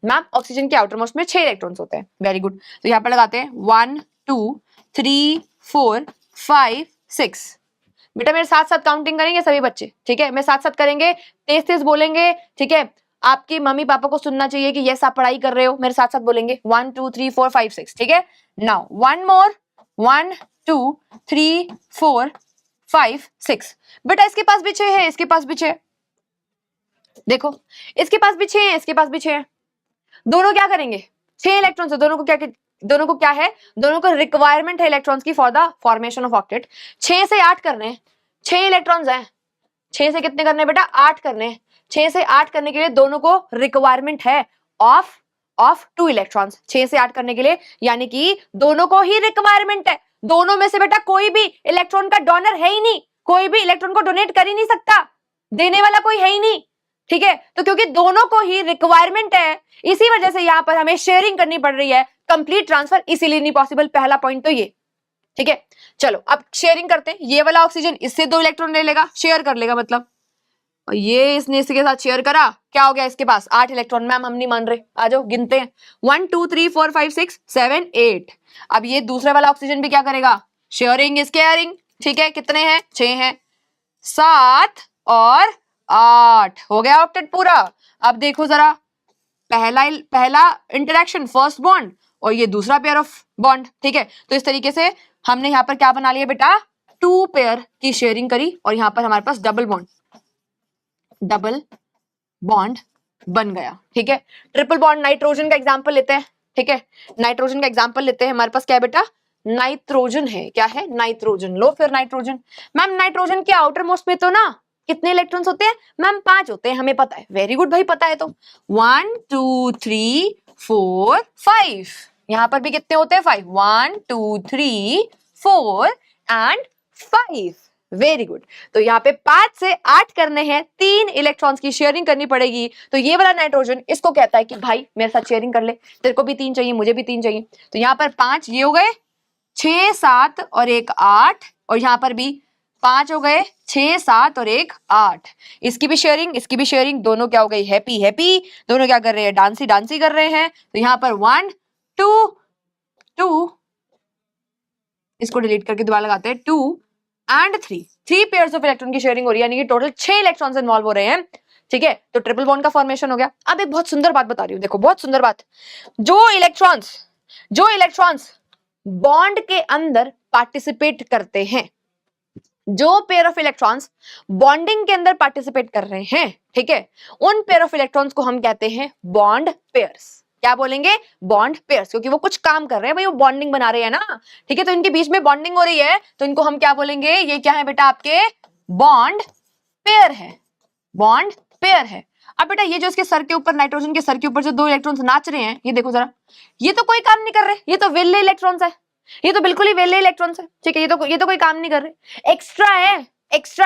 मैम, ऑक्सीजन के आउटर मोस्ट में 6 इलेक्ट्रॉन्स होते हैं। Very good. तो यहाँ पर लगाते हैं 1 2 3 4 5 6। बेटा मेरे साथ साथ काउंटिंग करेंगे सभी बच्चे, ठीक है, मैं साथ साथ करेंगे, तेज तेज बोलेंगे, ठीक है। आपके मम्मी पापा को सुनना चाहिए कि यस आप पढ़ाई कर रहे हो, मेरे साथ साथ बोलेंगे 1 2 3 4 5 6, ठीक है। Now one more, 1 2 3 4 5 6। बेटा इसके पास भी 6 है, इसके पास भी 6, देखो इसके पास भी 6 है, इसके पास भी 6 है। दोनों क्या करेंगे, 6 इलेक्ट्रॉन्स है, दोनों को क्या है, दोनों को रिक्वायरमेंट है इलेक्ट्रॉन्स की for the formation of octet. 6 से 8 करने हैं, 6 इलेक्ट्रॉन्स हैं, 6 से कितने करने बेटा, 8 करने हैं। 6 से 8 करने के लिए दोनों को रिक्वायरमेंट है ऑफ 2 इलेक्ट्रॉन्स, 6 से 8 करने के लिए, यानी कि दोनों को ही रिक्वायरमेंट है। दोनों में से बेटा कोई भी इलेक्ट्रॉन का डोनर है ही नहीं, कोई भी इलेक्ट्रॉन को डोनेट कर ही नहीं सकता, देने वाला कोई है ही नहीं, ठीक है। तो क्योंकि दोनों को ही रिक्वायरमेंट है, इसी वजह से यहां पर हमें शेयरिंग करनी पड़ रही है, कंप्लीट ट्रांसफर इसीलिए नहीं पॉसिबल। पहला पॉइंट तो ये, ठीक है। चलो अब शेयरिंग करते हैं। ये वाला ऑक्सीजन इससे 2 इलेक्ट्रॉन ले लेगा, शेयर कर लेगा मतलब, और ये इसने इसके साथ शेयर करा, क्या हो गया, इसके पास 8 इलेक्ट्रॉन। मैम हम नहीं मान रहे, आ जाओ गिनते हैं, 1 2 3 4 5 6 7 8। अब ये दूसरे वाला ऑक्सीजन भी क्या करेगा, शेयरिंग इज केयरिंग, ठीक है। कितने हैं, 6 हैं, 7 और 8 हो गया ऑक्टेट पूरा। अब देखो जरा, पहला इंटरेक्शन फर्स्ट बॉन्ड, और ये दूसरा पेयर ऑफ बॉन्ड, ठीक है। तो इस तरीके से हमने यहाँ पर क्या बना लिया बेटा, 2 पेयर की शेयरिंग करी, और यहाँ पर हमारे पास डबल बॉन्ड बन गया, ठीक है। ट्रिपल बॉन्ड, नाइट्रोजन का एग्जांपल लेते हैं, ठीक है, नाइट्रोजन का एग्जांपल लेते हैं। हमारे पास क्या है बेटा, नाइट्रोजन है, क्या है, नाइट्रोजन। लो फिर नाइट्रोजन। मैम नाइट्रोजन के आउटर मोस्ट में तो ना कितने इलेक्ट्रॉन्स होते हैं, मैम 5 होते हैं, हमें पता है। वेरी गुड भाई, पता है तो 1 2 3 4 5। यहां पर भी कितने होते हैं, 5, 1 2 3 4 एंड 5। Very good. तो यहाँ पे 5 से 8 करने हैं, 3 इलेक्ट्रॉन्स की शेयरिंग करनी पड़ेगी। तो ये वाला नाइट्रोजन इसको कहता है कि भाई मेरे साथ शेयरिंग कर ले, तेरे को भी 3 चाहिए, मुझे भी 3 चाहिए। तो यहाँ पर 5 ये हो गए, 6 7 और 1 8, और यहाँ पर भी 5 हो गए, 6 7 और 1 8। इसकी भी शेयरिंग, इसकी भी शेयरिंग, दोनों क्या हो गई, हैप्पी हैप्पी, दोनों क्या कर रहे हैं, डांसी डांसी कर रहे हैं। तो यहाँ पर 1 2 2, इसको डिलीट करके दोबारा लगाते हैं, 2 एंड 3 पेयर्स ऑफ इलेक्ट्रॉन की शेयरिंग हो रही है, यानी कि टोटल 6 इलेक्ट्रॉन्स इन्वॉल्व हो रहे हैं, ठीक है। तो ट्रिपल बॉन्ड का फॉर्मेशन हो गया। अब एक बहुत सुंदर बात बता रही हूँ, देखो बहुत सुंदर बात, जो इलेक्ट्रॉन्स बॉन्ड के अंदर पार्टिसिपेट करते हैं, जो पेयर ऑफ इलेक्ट्रॉन्स बॉन्डिंग के अंदर पार्टिसिपेट कर रहे हैं, ठीक है, उन पेयर ऑफ इलेक्ट्रॉन्स को हम कहते हैं बॉन्ड पेयर्स। क्या बोलेंगे, बॉन्ड पेयर्स, क्योंकि वो कुछ काम कर रहे हैं भाई, वो बॉन्डिंग बना रहे हैं ना, ठीक है। तो इनके बीच में बॉन्डिंग हो रही है, तो इनको हम क्या बोलेंगे, ये क्या है बेटा, आपके बॉन्ड पेयर है, बॉन्ड पेयर है। अब बेटा ये जो इसके सर के ऊपर, नाइट्रोजन के सर के ऊपर जो 2 इलेक्ट्रॉन्स नाच रहे हैं, ये देखो जरा, ये तो कोई काम नहीं कर रहे, ये तो वेले इलेक्ट्रॉन्स है, ये तो बिल्कुल ही वेले इलेक्ट्रॉन्स है, ठीक है। ये तो कोई काम नहीं कर रहे, एक्स्ट्रा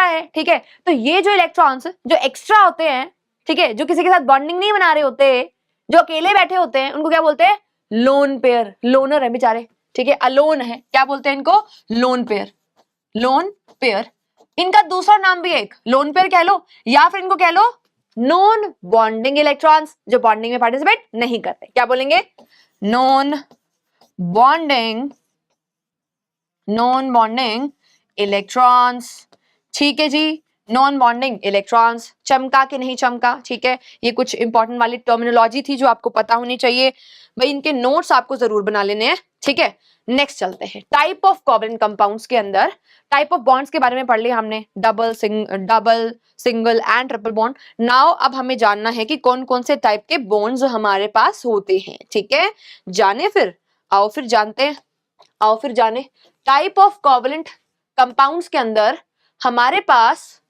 है, ठीक है। तो ये जो इलेक्ट्रॉन्स जो एक्स्ट्रा होते हैं, ठीक है, जो किसी के साथ बॉन्डिंग नहीं बना रहे होते, जो अकेले बैठे होते हैं, उनको क्या बोलते हैं, लोन पेयर। लोनर है बेचारे, ठीक है, अलोन है, क्या बोलते हैं इनको, लोन पेयर। इनका दूसरा नाम भी एक लोन पेयर कह लो, या फिर इनको कह लो नॉन बॉन्डिंग इलेक्ट्रॉन्स, जो बॉन्डिंग में पार्टिसिपेट नहीं करते, क्या बोलेंगे, नॉन बॉन्डिंग इलेक्ट्रॉन्स। ठीक है जी, नॉन बॉन्डिंग इलेक्ट्रॉन्स, चमका कि नहीं चमका, ठीक है, ये कुछ इंपॉर्टेंट वाली टर्मिनोलॉजी थी जो आपको पता होनी चाहिए भाई, इनके नोट्स आपको जरूर बना लेने हैं, ठीक है। नेक्स्ट चलते हैं, टाइप ऑफ कोवलेंट कंपाउंड्स के अंदर टाइप ऑफ बॉन्ड्स के बारे में पढ़ लिया हमने, double single and triple bond. Now अब हमें जानना है कि कौन कौन से टाइप के बॉन्ड्स हमारे पास होते हैं, ठीक है। जाने फिर, आओ फिर जानते हैं, आओ फिर जाने। टाइप ऑफ कोवलेंट कंपाउंड्स के अंदर हमारे पास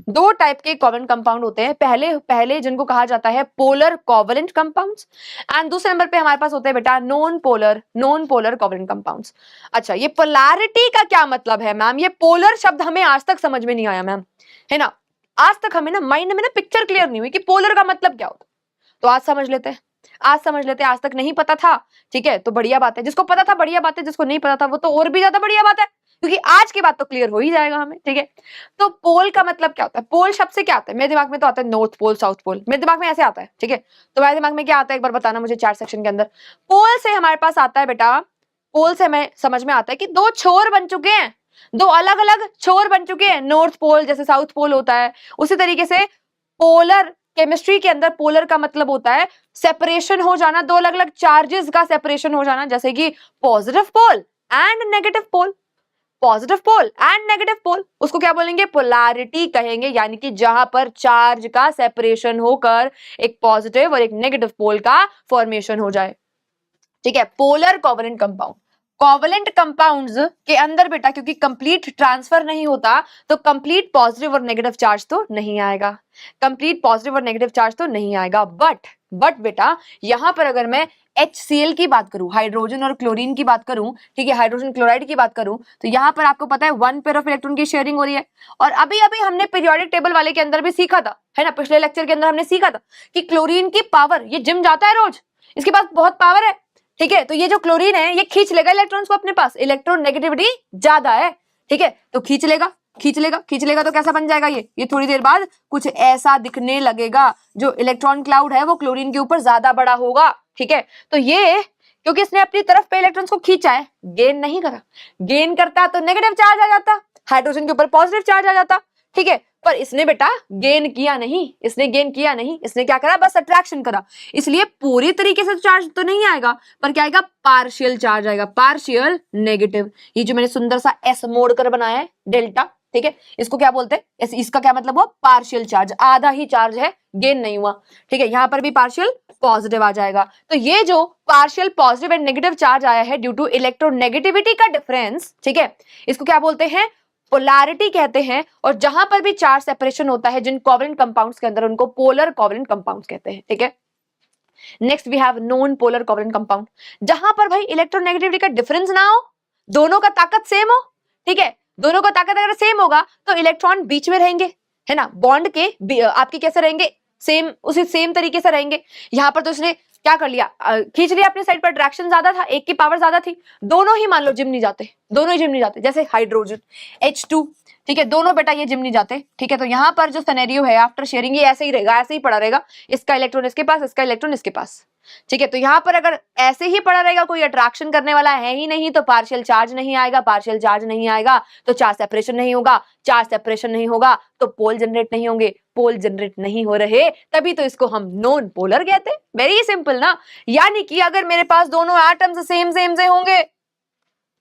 दो टाइप के कोवलेंट कंपाउंड होते हैं, पहले जिनको कहा जाता है पोलर कोवलेंट कंपाउंड्स, एंड दूसरे नंबर पे हमारे पास होते हैं बेटा नॉन पोलर कोवलेंट कंपाउंड्स। अच्छा, ये पोलैरिटी का क्या मतलब है मैम? ये पोलर शब्द हमें आज तक समझ में नहीं आया मैम, है ना, आज तक हमें ना माइंड में ना पिक्चर क्लियर नहीं हुई कि पोलर का मतलब क्या होता, तो आज समझ लेते हैं, आज तक नहीं पता था, ठीक है, तो बढ़िया बात है, जिसको पता था बढ़िया बात है, जिसको नहीं पता था वो तो और भी ज्यादा बढ़िया बात है, क्योंकि आज के बाद तो क्लियर हो ही जाएगा हमें, ठीक है। तो पोल का मतलब क्या होता है? पोल शब्द से क्या आता है? मेरे दिमाग में तो आता है नॉर्थ पोल, साउथ पोल, मेरे दिमाग में ऐसे आता है, ठीक है। तो मेरे दिमाग में क्या आता है, एक बार बताना मुझे चार सेक्शन के अंदर। पोल से हमारे पास आता है बेटा, पोल से हमें समझ में आता है कि दो छोर बन चुके हैं, दो अलग अलग छोर बन चुके हैं, नॉर्थ पोल जैसे साउथ पोल होता है, उसी तरीके से पोलर केमिस्ट्री के अंदर पोलर का मतलब होता है सेपरेशन हो जाना, दो अलग अलग चार्जेस का सेपरेशन हो जाना, जैसे कि positive pole and negative pole, positive pole and negative pole, उसको क्या बोलेंगे? पोलैरिटी कहेंगे, यानी कि जहां पर चार्ज का सेपरेशन होकर एक पॉजिटिव और एक नेगेटिव पोल का फॉर्मेशन हो जाए, ठीक है। Polar covalent compound, covalent compounds के अंदर बेटा क्योंकि कंप्लीट ट्रांसफर नहीं होता, तो कंप्लीट पॉजिटिव और नेगेटिव चार्ज तो नहीं आएगा, कंप्लीट पॉजिटिव और नेगेटिव चार्ज तो नहीं आएगा। बट बेटा यहां पर अगर मैं HCl की बात करूं, हाइड्रोजन और क्लोरीन की बात करूं, ठीक है, हाइड्रोजन क्लोराइड की बात करूं, तो यहां पर आपको पता है 1 पेयर ऑफ इलेक्ट्रॉन की शेयरिंग हो रही है। और अभी अभी हमने पीरियोडिक टेबल वाले के अंदर भी सीखा था, है ना, पिछले लेक्चर के अंदर हमने सीखा था कि क्लोरीन की पावर, ये जिम जाता है रोज, इसके पास बहुत पावर है, ठीक है। तो ये जो क्लोरीन है ये खींच लेगा इलेक्ट्रॉन्स को अपने पास, इलेक्ट्रॉन नेगेटिविटी ज्यादा है, ठीक है, तो खींच लेगा तो कैसा बन जाएगा? ये थोड़ी देर बाद कुछ ऐसा दिखने लगेगा, जो इलेक्ट्रॉन क्लाउड है वो क्लोरीन के ऊपर ज्यादा बड़ा होगा, ठीक है। तो ये क्योंकि इसने अपनी तरफ पे इलेक्ट्रॉन्स को खींचा है, गेन नहीं करा, गेन करता तो नेगेटिव चार्ज आ जाता, हाइड्रोजन के ऊपर पॉजिटिव चार्ज आ जाता, ठीक है। पर इसने बेटा गेन किया नहीं, इसने क्या करा? बस अट्रैक्शन करा, इसलिए पूरी तरीके से चार्ज तो नहीं आएगा, पर क्या आएगा? पार्शियल चार्ज आएगा, पार्शियल नेगेटिव। ये जो मैंने सुंदर सा एस मोड़ कर बनाया है डेल्टा, ठीक है, इसको क्या बोलते हैं? इसका क्या मतलब हुआ? पार्शियल चार्ज, आधा ही चार्ज है, गेन नहीं हुआ, ठीक है। यहां पर भी पार्शियल पॉजिटिव आ जाएगा। तो ये जो partial positive and negative charge आया है ड्यू टू इलेक्ट्रोनेगेटिविटी का डिफरेंस, ठीक है, इसको क्या बोलते हैं? पोलैरिटी कहते हैं। और जहां पर भी चार्ज सेपरेशन होता है जिन कोवलेंट कंपाउंड्स के अंदर, उनको पोलर कोवलेंट कंपाउंड्स कहते हैं, ठीक है। Next we have non polar covalent compound, जहां पर भाई इलेक्ट्रोनेगेटिविटी का डिफरेंस ना हो, दोनों का ताकत सेम हो, ठीक है, दोनों का ताकत अगर सेम होगा तो इलेक्ट्रॉन बीच में रहेंगे, है ना, बॉन्ड के आपके कैसे रहेंगे? सेम, उसी सेम तरीके से रहेंगे। यहां पर तो इसने क्या कर लिया? खींच लिया अपने साइड पर, अट्रैक्शन ज्यादा था, एक की पावर ज्यादा थी, दोनों ही मान लो जिम नहीं जाते, दोनों ही जिम नहीं जाते, जैसे हाइड्रोजन H2, ठीक है, दोनों बेटा ये जिम नहीं जाते, ठीक है। तो यहाँ पर जो सिनेरियो है आफ्टर शेयरिंग, ये ऐसे ही रहेगा, ऐसे ही पड़ा रहेगा, इसका इलेक्ट्रॉन इसके पास, इसका इलेक्ट्रॉन इसके पास, ठीक है। तो यहाँ पर अगर ऐसे ही पड़ा रहेगा, कोई अट्रैक्शन करने वाला है ही नहीं, तो पार्शियल चार्ज नहीं आएगा, पार्शियल चार्ज नहीं आएगा तो चार्ज सेपरेशन नहीं होगा, चार्ज सेपरेशन नहीं होगा तो पोल जनरेट नहीं होंगे, पोल जनरेट नहीं हो रहे, तभी तो इसको हम नॉन पोलर कहते हैं। वेरी सिंपल ना, यानी कि अगर मेरे पास दोनों एटम्स सेम से होंगे,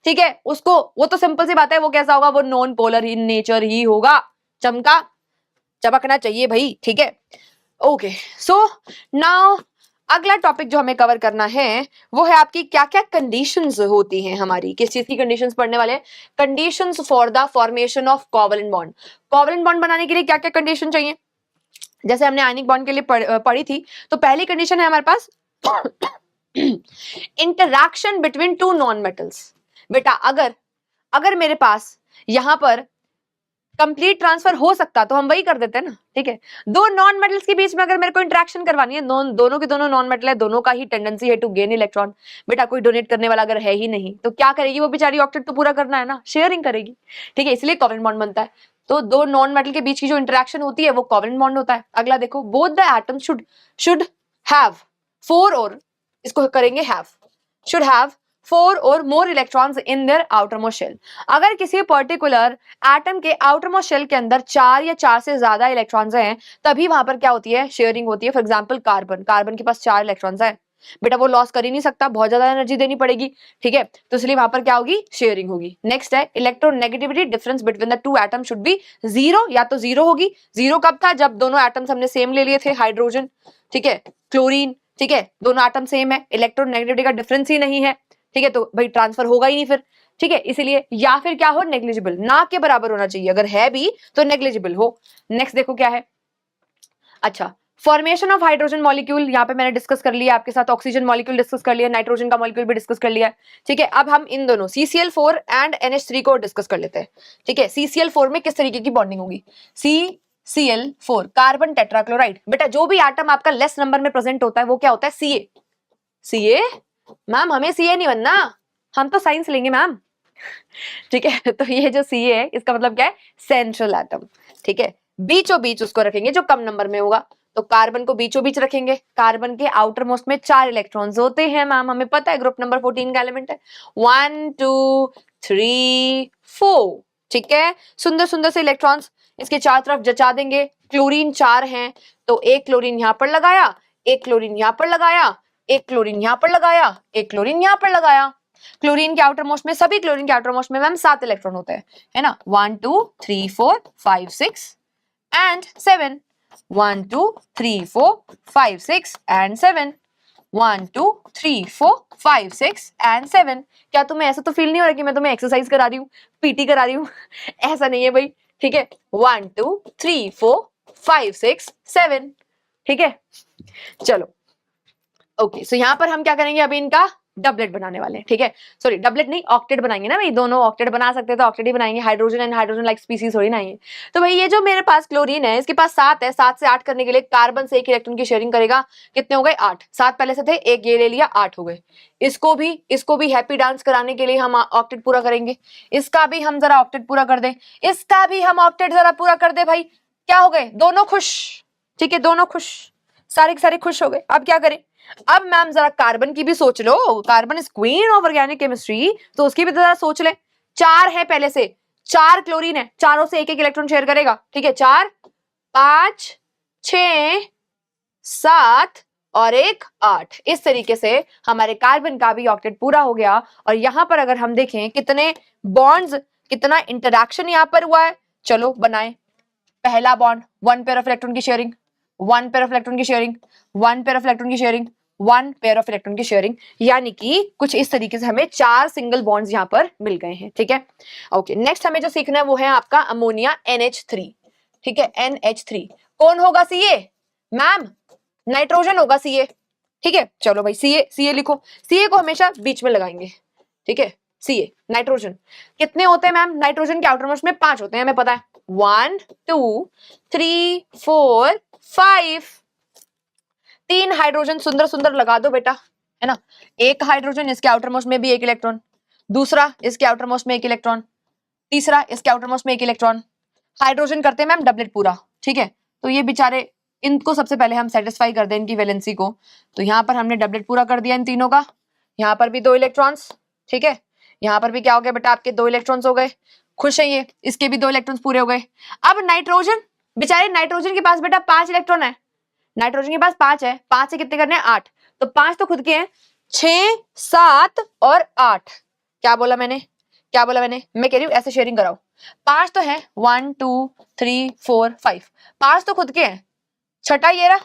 ठीक है, उसको, वो तो सिंपल सी बात है, वो कैसा होगा? वो नॉन पोलर इन नेचर ही होगा, चमकना चाहिए भाई, ठीक है। ओके, सो नाउ अगला टॉपिक जो हमें कवर करना है वो है आपकी क्या क्या कंडीशंस होती हैं हमारी, किस चीज की कंडीशंस पढ़ने वाले हैं? Conditions for the formation of covalent bond. Covalent bond बनाने के लिए क्या क्या कंडीशन चाहिए? जैसे हमने आयनिक बॉन्ड के लिए पढ़ी थी, तो पहली कंडीशन है हमारे पास interaction between two non metals. बेटा अगर मेरे पास यहां पर कंप्लीट ट्रांसफर हो सकता तो हम वही कर देते हैं ना, ठीक है। दो नॉन मेटल्स के बीच में अगर मेरे को इंटरेक्शन करवानी है, दोनों के दोनों नॉन मेटल है, दोनों का ही टेंडेंसी है टू गेन इलेक्ट्रॉन, बेटा कोई डोनेट करने वाला अगर है ही नहीं तो क्या करेगी वो बेचारी? ऑक्टेट तो पूरा करना है ना, शेयरिंग करेगी, ठीक है, इसलिए कोवलेंट बॉन्ड बनता है। तो दो नॉन मेटल के बीच की जो इंटरेक्शन होती है वो कोवलेंट बॉन्ड होता है। अगला देखो, both the atoms should have 4 और, इसको करेंगे have, should have 4 or more electrons in their outermost shell. अगर किसी पर्टिकुलर एटम के आउटरमोस्ट शेल के अंदर 4 या 4 से ज्यादा इलेक्ट्रॉन्स हैं, तभी वहां पर क्या होती है, शेयरिंग होती है. फॉर एग्जांपल कार्बन, कार्बन के पास 4 इलेक्ट्रॉन्स हैं, बेटा वो लॉस कर ही नहीं सकता, बहुत ज्यादा एनर्जी देनी पड़ेगी. ठीक है, तो इसलिए वहां पर क्या होगी, शेयरिंग होगी. नेक्स्ट है electronegativity difference between the two atom should be 0, या तो 0 होगी. 0 कब था, जब दोनों एटम्स हमने सेम ले लिए थे, हाइड्रोजन, ठीक है, क्लोरीन, ठीक है, दोनों एटम सेम है, इलेक्ट्रोनेगेटिविटी का डिफरेंस ही नहीं है. ठीक है, तो भाई ट्रांसफर होगा ही नहीं फिर. ठीक है, इसीलिए या फिर क्या हो, नेग्लिजिबल, ना के बराबर होना चाहिए, अगर है भी तो नेग्लिजिबल हो. नेक्स्ट देखो क्या है. अच्छा, फॉर्मेशन ऑफ हाइड्रोजन मॉलिक्यूल यहाँ पे मैंने डिस्कस कर लिया आपके साथ, ऑक्सीजन मॉलिक्यूल डिस्कस कर लिया, नाइट्रोजन का मॉलिक्यूल भी डिस्कस कर लिया. ठीक है, अब हम इन दोनों CCl4 एंड NH3 को डिस्कस कर लेते हैं. ठीक है, CCl4 में किस तरीके की बॉन्डिंग होगी. CCl4 carbon tetrachloride. बेटा जो भी एटम आपका लेस नंबर में प्रेजेंट होता है वो क्या होता है, CA. मैम हमें CA नहीं बनना, हम तो साइंस लेंगे मैम. ठीक है, तो ये जो CA है इसका मतलब क्या है, सेंट्रल एटम. ठीक है, बीचों बीच उसको रखेंगे जो कम नंबर में होगा, तो कार्बन को बीचों बीच रखेंगे. कार्बन के आउटर मोस्ट में 4 इलेक्ट्रॉन्स होते हैं मैम, हमें पता है, ग्रुप नंबर 14 का एलिमेंट है. 1 2 3 4. ठीक है, सुंदर सुंदर से इलेक्ट्रॉन्स इसके चार तरफ जचा देंगे. क्लोरीन 4 हैं, तो एक क्लोरीन यहाँ पर लगाया, एक क्लोरीन यहाँ पर लगाया, एक क्लोरीन यहाँ पर लगाया, एक क्लोरीन यहाँ पर लगाया. क्लोरीन के आउटर मोस्ट में, सभी क्लोरीन के आउटर मोस्ट में मैम 7 इलेक्ट्रॉन होते हैं, है ना. 1 2 3 4 5 6 एंड 7. 1 2 3 4 5 6 एंड 7. 1 2 3 4 5 6 एंड 7. क्या तुम्हें ऐसा तो फील नहीं हो रहा कि मैं तुम्हें एक्सरसाइज करा रही हूँ, पीटी करा रही हूँ? ऐसा नहीं है भाई. ठीक है, 1 2 3 4 5 6 7. ठीक है, चलो ओके. सो यहाँ पर हम क्या करेंगे, अभी इनका डबलेट बनाने वाले हैं. ठीक है, सॉरी डबलेट नहीं, ऑक्टेट बनाएंगे ना भाई. दोनों ऑक्टेट बना सकते हैं तो ऑक्टेट ही बनाएंगे, hydrogen and hydrogen like species थोड़ी ना है. तो भाई ये जो मेरे पास क्लोरीन है इसके पास 7 है, 7 से 8 करने के लिए कार्बन से 1 इलेक्ट्रॉन की शेयरिंग करेगा. कितने हो गए, 8. 7 पहले से थे, एक ये ले लिया, 8 हो गए. इसको भी हैप्पी डांस कराने के लिए हम ऑक्टेट पूरा करेंगे. इसका भी हम जरा ऑक्टेट पूरा कर दे, इसका भी हम ऑक्टेट जरा पूरा कर दे. भाई क्या हो गए, दोनों खुश. ठीक है, दोनों खुश, सारे के सारे खुश हो गए. अब क्या करें, अब मैम जरा कार्बन की भी सोच लो, carbon is queen of organic chemistry, तो उसकी भी जरा सोच ले. 4 है पहले से, 4 क्लोरीन है, चारों से एक एक इलेक्ट्रॉन शेयर करेगा. ठीक है, 4 5 6 7 और 1 8. इस तरीके से हमारे कार्बन का भी ऑक्टेट पूरा हो गया. और यहां पर अगर हम देखें कितने बॉन्ड्स, कितना इंटरैक्शन यहां पर हुआ है, चलो बनाए. पहला बॉन्ड 1 पेयर ऑफ इलेक्ट्रॉन की शेयरिंग, 1 पेयर ऑफ इलेक्ट्रॉन की शेयरिंग, 1 पेयर ऑफ इलेक्ट्रॉन की शेयरिंग, 1 पेयर ऑफ इलेक्ट्रॉन की शेयरिंग, यानी कि कुछ इस तरीके से हमें 4 सिंगल बॉन्ड्स यहां पर मिल गए हैं. ठीक है, ओके. नेक्स्ट हमें जो सीखना है वो है आपका अमोनिया NH3. ठीक है, NH3 कौन होगा, CA मैम, नाइट्रोजन होगा CA. ठीक है, चलो भाई CA लिखो. CA को हमेशा बीच में लगाएंगे. ठीक है, CA नाइट्रोजन. कितने होते हैं मैम, नाइट्रोजन के आउटरमोस्ट में 5 होते हैं, हमें पता है. 1 2 3 4 5. 3 हाइड्रोजन सुंदर सुंदर लगा दो बेटा, है ना. एक हाइड्रोजन, इसके आउटरमोस्ट में भी 1 इलेक्ट्रॉन, दूसरा इसके आउटरमोस्ट में 1 इलेक्ट्रॉन, तीसरा इसके आउटरमोस्ट में 1 इलेक्ट्रॉन. हाइड्रोजन करते हैं मैम डबलेट पूरा. ठीक है, तो ये बेचारे, इनको सबसे पहले हम सेटिस्फाई कर दें इनकी वैलेंसी को. तो यहाँ पर हमने डबलेट पूरा कर दिया इन तीनों का. यहाँ पर भी 2 इलेक्ट्रॉन्स. ठीक है, यहाँ पर भी क्या हो गया बेटा, आपके 2 इलेक्ट्रॉन्स हो गए. खुश है ये, इसके भी 2 इलेक्ट्रॉन्स पूरे हो गए. अब नाइट्रोजन, बेचारे नाइट्रोजन के पास बेटा 5 इलेक्ट्रॉन है. नाइट्रोजन के पास 5 है, 5 से कितने करने हैं, 8. तो 5 तो खुद के हैं, 6 7 और 8. क्या बोला मैंने, मैं कह रही हूँ ऐसे शेयरिंग कराओ. 5 तो है, 1 2 3 4 5. 5 तो खुद के हैं, छठा ये रहा,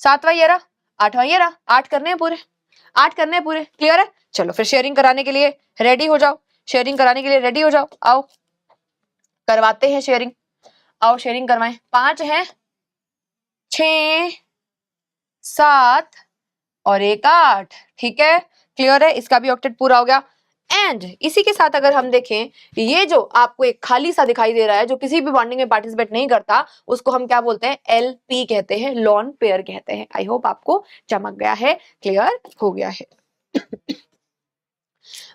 7वां ये रहा, 8वां ये रहा. 8 करने हैं पूरे, 8 करने हैं पूरे. क्लियर है, चलो फिर शेयरिंग कराने के लिए रेडी हो जाओ. शेयरिंग कराने के लिए रेडी हो जाओ, आओ करवाते हैं शेयरिंग. आओ शेयरिंग करवाएं. 5 है, 6 7 और 1 8. ठीक है, क्लियर है, इसका भी ऑक्टेट पूरा हो गया. एंड इसी के साथ अगर हम देखें, ये जो आपको एक खाली सा दिखाई दे रहा है जो किसी भी बॉन्डिंग में पार्टिसिपेट नहीं करता, उसको हम क्या बोलते हैं, LP कहते हैं, लॉन पेयर कहते हैं. आई होप आपको चमक गया है, क्लियर हो गया है.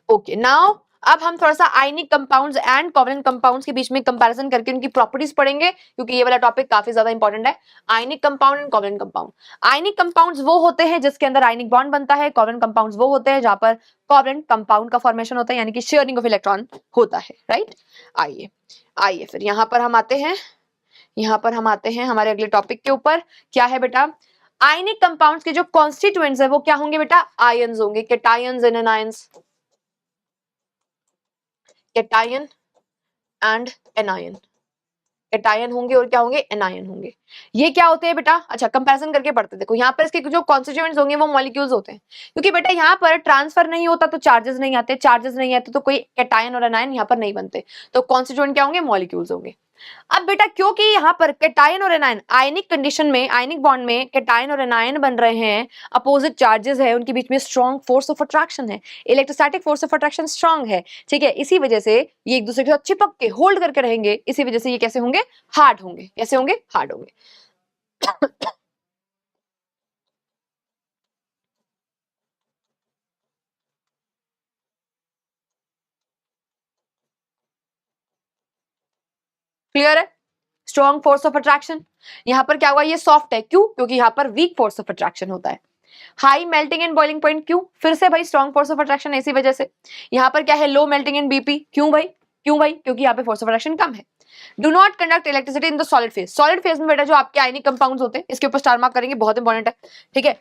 ओके, नाउ अब हम थोड़ा सा ionic compounds and covalent compounds के बीच में कंपैरिजन करके उनकी प्रॉपर्टीज पढ़ेंगे, क्योंकि ये वाला टॉपिक काफी ज्यादा इंपॉर्टेंट है। Ionic compound and covalent compound. Ionic compounds वो होते हैं जिसके अंदर आयनिक बॉन्ड बनता है। कोवलेंट कंपाउंड्स वो होते हैं जहां पर कोवलेंट कंपाउंड का फॉर्मेशन होता है, यानी कि शेयरिंग ऑफ इलेक्ट्रॉन होता है, राइट। आइए आइए फिर यहाँ पर हम आते हैं, यहाँ पर हम आते हैं हमारे अगले टॉपिक के ऊपर। क्या है बेटा, आयनिक कंपाउंड्स के जो कॉन्स्टिट्यूएंट्स है वो क्या होंगे बेटा, आयंस होंगे, cations and anions, cation and anion, cation होंगे और क्या होंगे, एनायन होंगे। ये क्या होते हैं बेटा, अच्छा कंपैरिजन करके पढ़ते हैं। देखो यहाँ पर इसके जो कॉन्स्टिट्यूएंट्स होंगे वो मॉलिक्यूल्स होते हैं, क्योंकि बेटा यहाँ पर ट्रांसफर नहीं होता तो चार्जेस नहीं आते, चार्जेस नहीं आते तो कोई कैटायन और एनायन यहाँ पर नहीं बनते, तो कॉन्स्टिट्यूएंट क्या होंगे, मॉलिक्यूल्स होंगे। अब बेटा क्योंकि यहाँ पर कैटायन और एनायन आयनिक कंडीशन में, आयनिक बॉन्ड में कैटायन और एनायन बन रहे हैं, अपोजिट चार्जेस है, उनके बीच में स्ट्रॉन्ग फोर्स ऑफ अट्रैक्शन है, electrostatic force of attraction strong है, ठीक है। इसी वजह से ये एक दूसरे के साथ चिपक के होल्ड करके रहेंगे, इसी वजह से ये कैसे होंगे, हार्ड होंगे। कैसे होंगे, हार्ड होंगे। क्लियर है, स्ट्रॉन्ग फोर्स ऑफ अट्रैक्शन। यहाँ पर क्या हुआ, ये सॉफ्ट है, क्यों, क्योंकि यहाँ पर वीक फोर्स ऑफ अट्रैक्शन होता है। High melting and boiling point, क्यों, फिर से भाई स्ट्रॉन्ग फोर्स ऑफ अट्रैक्शन, इसी वजह से। यहाँ पर क्या है, लो मेल्टिंग एंड बीपी, क्यों भाई, क्यों भाई, क्योंकि यहाँ पे फोर्स ऑफ अट्रैक्शन कम है। Do not conduct electricity in the solid phase, solid phase में बेटा जो आपके आयनिक कंपाउंड्स होते हैं, इसके ऊपर स्टार मार्क करेंगे, बहुत इंपॉर्टेंट है, ठीक है।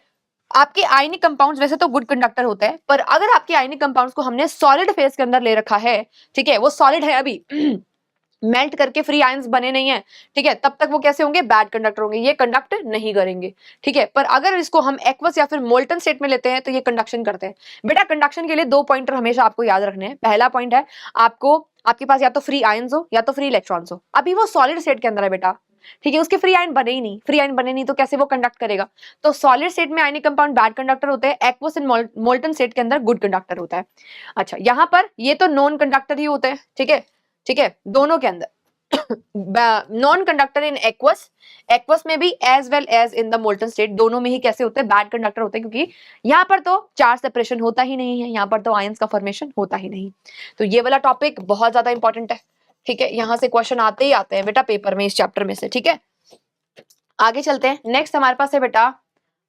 आपके आयनिक कंपाउंड्स वैसे तो गुड कंडक्टर होते हैं, पर अगर आपके आयनिक कंपाउंड्स को हमने सॉलिड फेज के अंदर ले रखा है, ठीक है, वो सॉलिड है अभी मेल्ट करके फ्री आयंस बने नहीं है, ठीक है, तब तक वो कैसे होंगे, बैड कंडक्टर होंगे, ये कंडक्ट नहीं करेंगे, ठीक है। पर अगर इसको हम एक्वस या फिर मोल्टन स्टेट में लेते हैं तो ये कंडक्शन करते हैं। बेटा कंडक्शन के लिए दो पॉइंटर हमेशा आपको याद रखने हैं। पहला पॉइंट है, आपको आपके पास या तो फ्री आयंस हो या तो फ्री इलेक्ट्रॉन्स हो। अभी वो सॉलिड स्टेट के अंदर है बेटा, ठीक है, उसके फ्री आयन बने ही नहीं, फ्री आयन बने नहीं तो कैसे वो कंडक्ट करेगा। तो सॉलिड स्टेट में आयनिक कंपाउंड बैड कंडक्टर होते हैं, एक्वस एंड मोल्टन स्टेट के अंदर गुड कंडक्टर होता है। अच्छा यहाँ पर ये तो नॉन कंडक्टर ही होते हैं, ठीक है, ठीक है, दोनों के अंदर non conductor in aqueous, aqueous में भी as well as in the molten state, दोनों में ही कैसे होते हैं, बैड कंडक्टर होते हैं, क्योंकि यहाँ पर तो चार्ज सेपरेशन होता ही नहीं है, यहाँ पर तो आयंस का फॉर्मेशन होता ही नहीं। तो ये वाला टॉपिक बहुत ज्यादा इंपॉर्टेंट है, ठीक है, यहाँ से क्वेश्चन आते ही आते हैं बेटा पेपर में इस चैप्टर में से, ठीक है। आगे चलते हैं, नेक्स्ट हमारे पास है बेटा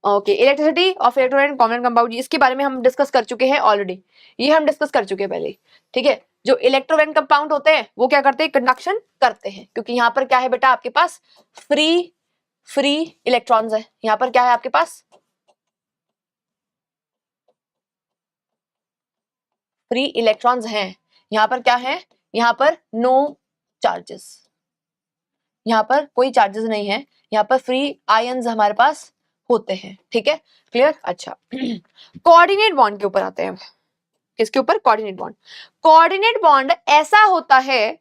okay elasticity of electron and common compound. इसके बारे में हम डिस्कस कर चुके हैं ऑलरेडी, ये हम डिस्कस कर चुके हैं पहले, ठीक है। जो इलेक्ट्रोवैलेंट कंपाउंड होते हैं वो क्या करते हैं, कंडक्शन करते हैं, क्योंकि यहाँ पर क्या है बेटा आपके पास फ्री इलेक्ट्रॉन्स है। यहाँ पर क्या है आपके पास, फ्री इलेक्ट्रॉन्स हैं। यहाँ पर क्या है, यहाँ पर नो चार्जेस, यहाँ पर कोई चार्जेस नहीं है, यहाँ पर फ्री आयंस हमारे पास होते हैं, ठीक है, क्लियर। अच्छा कोऑर्डिनेट बॉन्ड के ऊपर आते हैं, किसके ऊपर, कोऑर्डिनेट बॉन्ड। कोऑर्डिनेट बॉन्ड ऐसा होता है,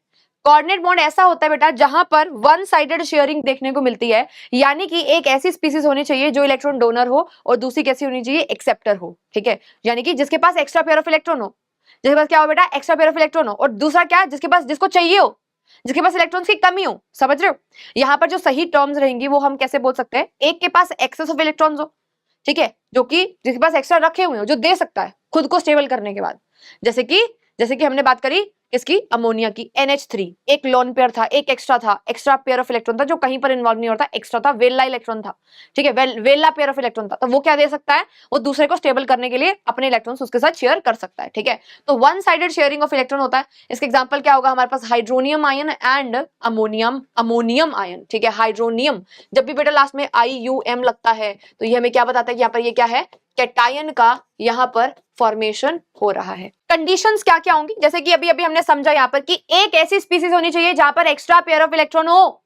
कोऑर्डिनेट बॉन्ड ऐसा होता है बेटा जहां पर वन साइडेड शेयरिंग देखने को मिलती है, यानी कि एक ऐसी स्पीसीज होनी चाहिए जो इलेक्ट्रॉन डोनर हो और दूसरी कैसी होनी चाहिए, एक्सेप्टर हो, ठीक है, यानी कि जिसके पास एक्स्ट्रा पेयर ऑफ इलेक्ट्रॉन हो, जिसके पास क्या हो बेटा, एक्स्ट्रा पेयर ऑफ इलेक्ट्रॉन हो, और दूसरा क्या, जिसके पास जिसको चाहिए हो, जिसके पास इलेक्ट्रॉन्स की कमी हो, समझ रहे हो। यहाँ पर जो सही टर्म्स रहेंगी वो हम कैसे बोल सकते हैं, एक के पास एक्सेस ऑफ इलेक्ट्रॉन्स हो, ठीक है, जो कि जिसके पास एक्स्ट्रा रखे हुए हो, जो दे सकता है खुद को स्टेबल करने के बाद, जैसे कि हमने बात करी किसकी, अमोनिया की, NH3 एक लोन पेयर था, एक एक्स्ट्रा था, एक्स्ट्रा पेयर ऑफ इलेक्ट्रॉन था जो कहीं पर इन्वॉल्व नहीं होता, एक्स्ट्रा था, वेला इलेक्ट्रॉन था, ठीक है, वेला पेयर ऑफ इलेक्ट्रॉन था, तो वो क्या दे सकता है, वो दूसरे को स्टेबल करने के लिए अपने इलेक्ट्रॉन्स उसके साथ शेयर कर सकता है, ठीक है। तो one sided sharing of electron होता है। इसका एग्जांपल क्या होगा, हमारे पास hydronium ion and ammonium ion, ठीक है। हाइड्रोनियम, जब भी बेटा लास्ट में IUM लगता है तो ये हमें क्या बताता है कि यहाँ पर ये क्या है, कैटायन का यहाँ पर फॉर्मेशन हो रहा है। कंडीशंस क्या क्या होंगी, जैसे कि अभी हमने समझा यहाँ पर कि एक ऐसी स्पीसीज होनी चाहिए जहां पर एक्स्ट्रा पेयर ऑफ इलेक्ट्रॉन हो,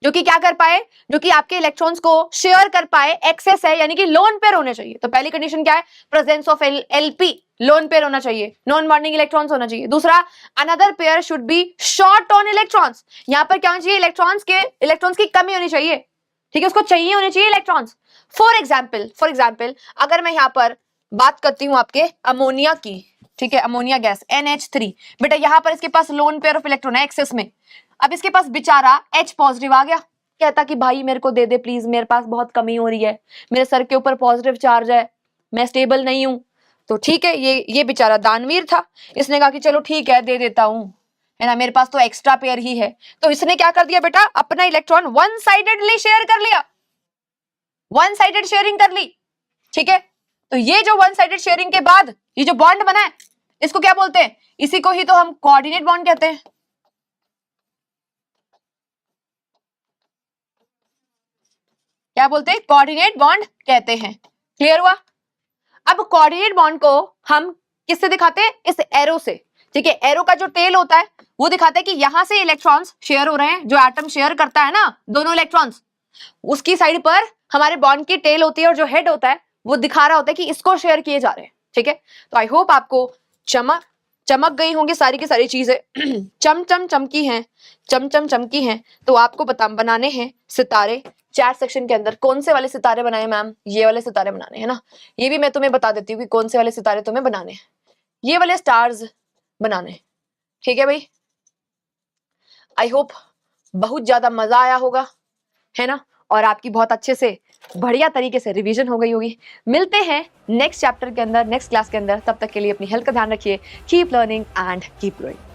जो कि क्या कर पाए, जो कि आपके इलेक्ट्रॉन्स को शेयर कर पाए, एक्सेस है यानी कि लोन पेयर होने चाहिए। तो पहली कंडीशन क्या है, presence of LP, lone pair होना चाहिए, नॉन बॉन्डिंग इलेक्ट्रॉन्स होना चाहिए। दूसरा, another pair should be short on electrons, यहां पर क्या होना चाहिए, इलेक्ट्रॉन्स की कमी होनी चाहिए, ठीक है, उसको चाहिए होने चाहिए इलेक्ट्रॉन्स। फॉर एग्जाम्पल अगर मैं यहाँ पर बात करती हूँ आपके अमोनिया की, ठीक है, अमोनिया गैस NH3, बेटा यहाँ पर इसके पास लोन पेयर ऑफ इलेक्ट्रॉन है एक्सेस में। अब इसके पास बेचारा H पॉजिटिव आ गया, कहता कि भाई मेरे को दे दे प्लीज, मेरे पास बहुत कमी हो रही है, मेरे सर के ऊपर पॉजिटिव चार्ज है, मैं स्टेबल नहीं हूं, तो ठीक है, ये बेचारा दानवीर था, इसने कहा कि चलो ठीक है दे देता हूं, है ना, मेरे पास तो एक्स्ट्रा पेयर ही है। तो इसने क्या कर दिया बेटा, अपना इलेक्ट्रॉन वन साइडेडली शेयर कर लिया, वन साइडेड शेयरिंग कर ली। ठीक है, तो ये जो वन साइडेड शेयरिंग के बाद ये जो बॉन्ड बना है इसको क्या बोलते हैं, इसी को ही तो हम कोऑर्डिनेट बॉन्ड कहते हैं। क्या बोलते हैं, कोऑर्डिनेट बॉन्ड कहते हैं। क्लियर हुआ। अब कोऑर्डिनेट बॉन्ड को हम किससे दिखाते हैं, इस एरो से। ठीक है, एरो का जो टेल होता है वो दिखाता है कि यहां से इलेक्ट्रॉन्स शेयर हो रहे हैं, जो एटम शेयर करता है ना दोनों इलेक्ट्रॉन्स, उसकी साइड पर हमारे बॉन्ड की टेल होती है और जो हेड होता है वो दिखा रहा होता है कि इसको शेयर किए जा रहे हैं। ठीक है, तो आई होप आपको चमक गई होंगी सारी की सारी चीजें चमकी हैं, चमकी हैं। तो आपको बनाने हैं सितारे। चैट सेक्शन के अंदर कौन से वाले सितारे बनाए मैम, ये वाले सितारे बनाने हैं ना, ये भी मैं तुम्हें बता देती हूँ कि कौन से वाले सितारे तुम्हें बनाने हैं, ये वाले स्टार्स बनाने हैं। ठीक है भाई, आई होप बहुत ज्यादा मजा आया होगा, है ना, और आपकी बहुत अच्छे से बढ़िया तरीके से रिवीजन हो गई होगी। मिलते हैं नेक्स्ट चैप्टर के अंदर, नेक्स्ट क्लास के अंदर। तब तक के लिए अपनी हेल्थ का ध्यान रखिए। Keep learning and keep growing.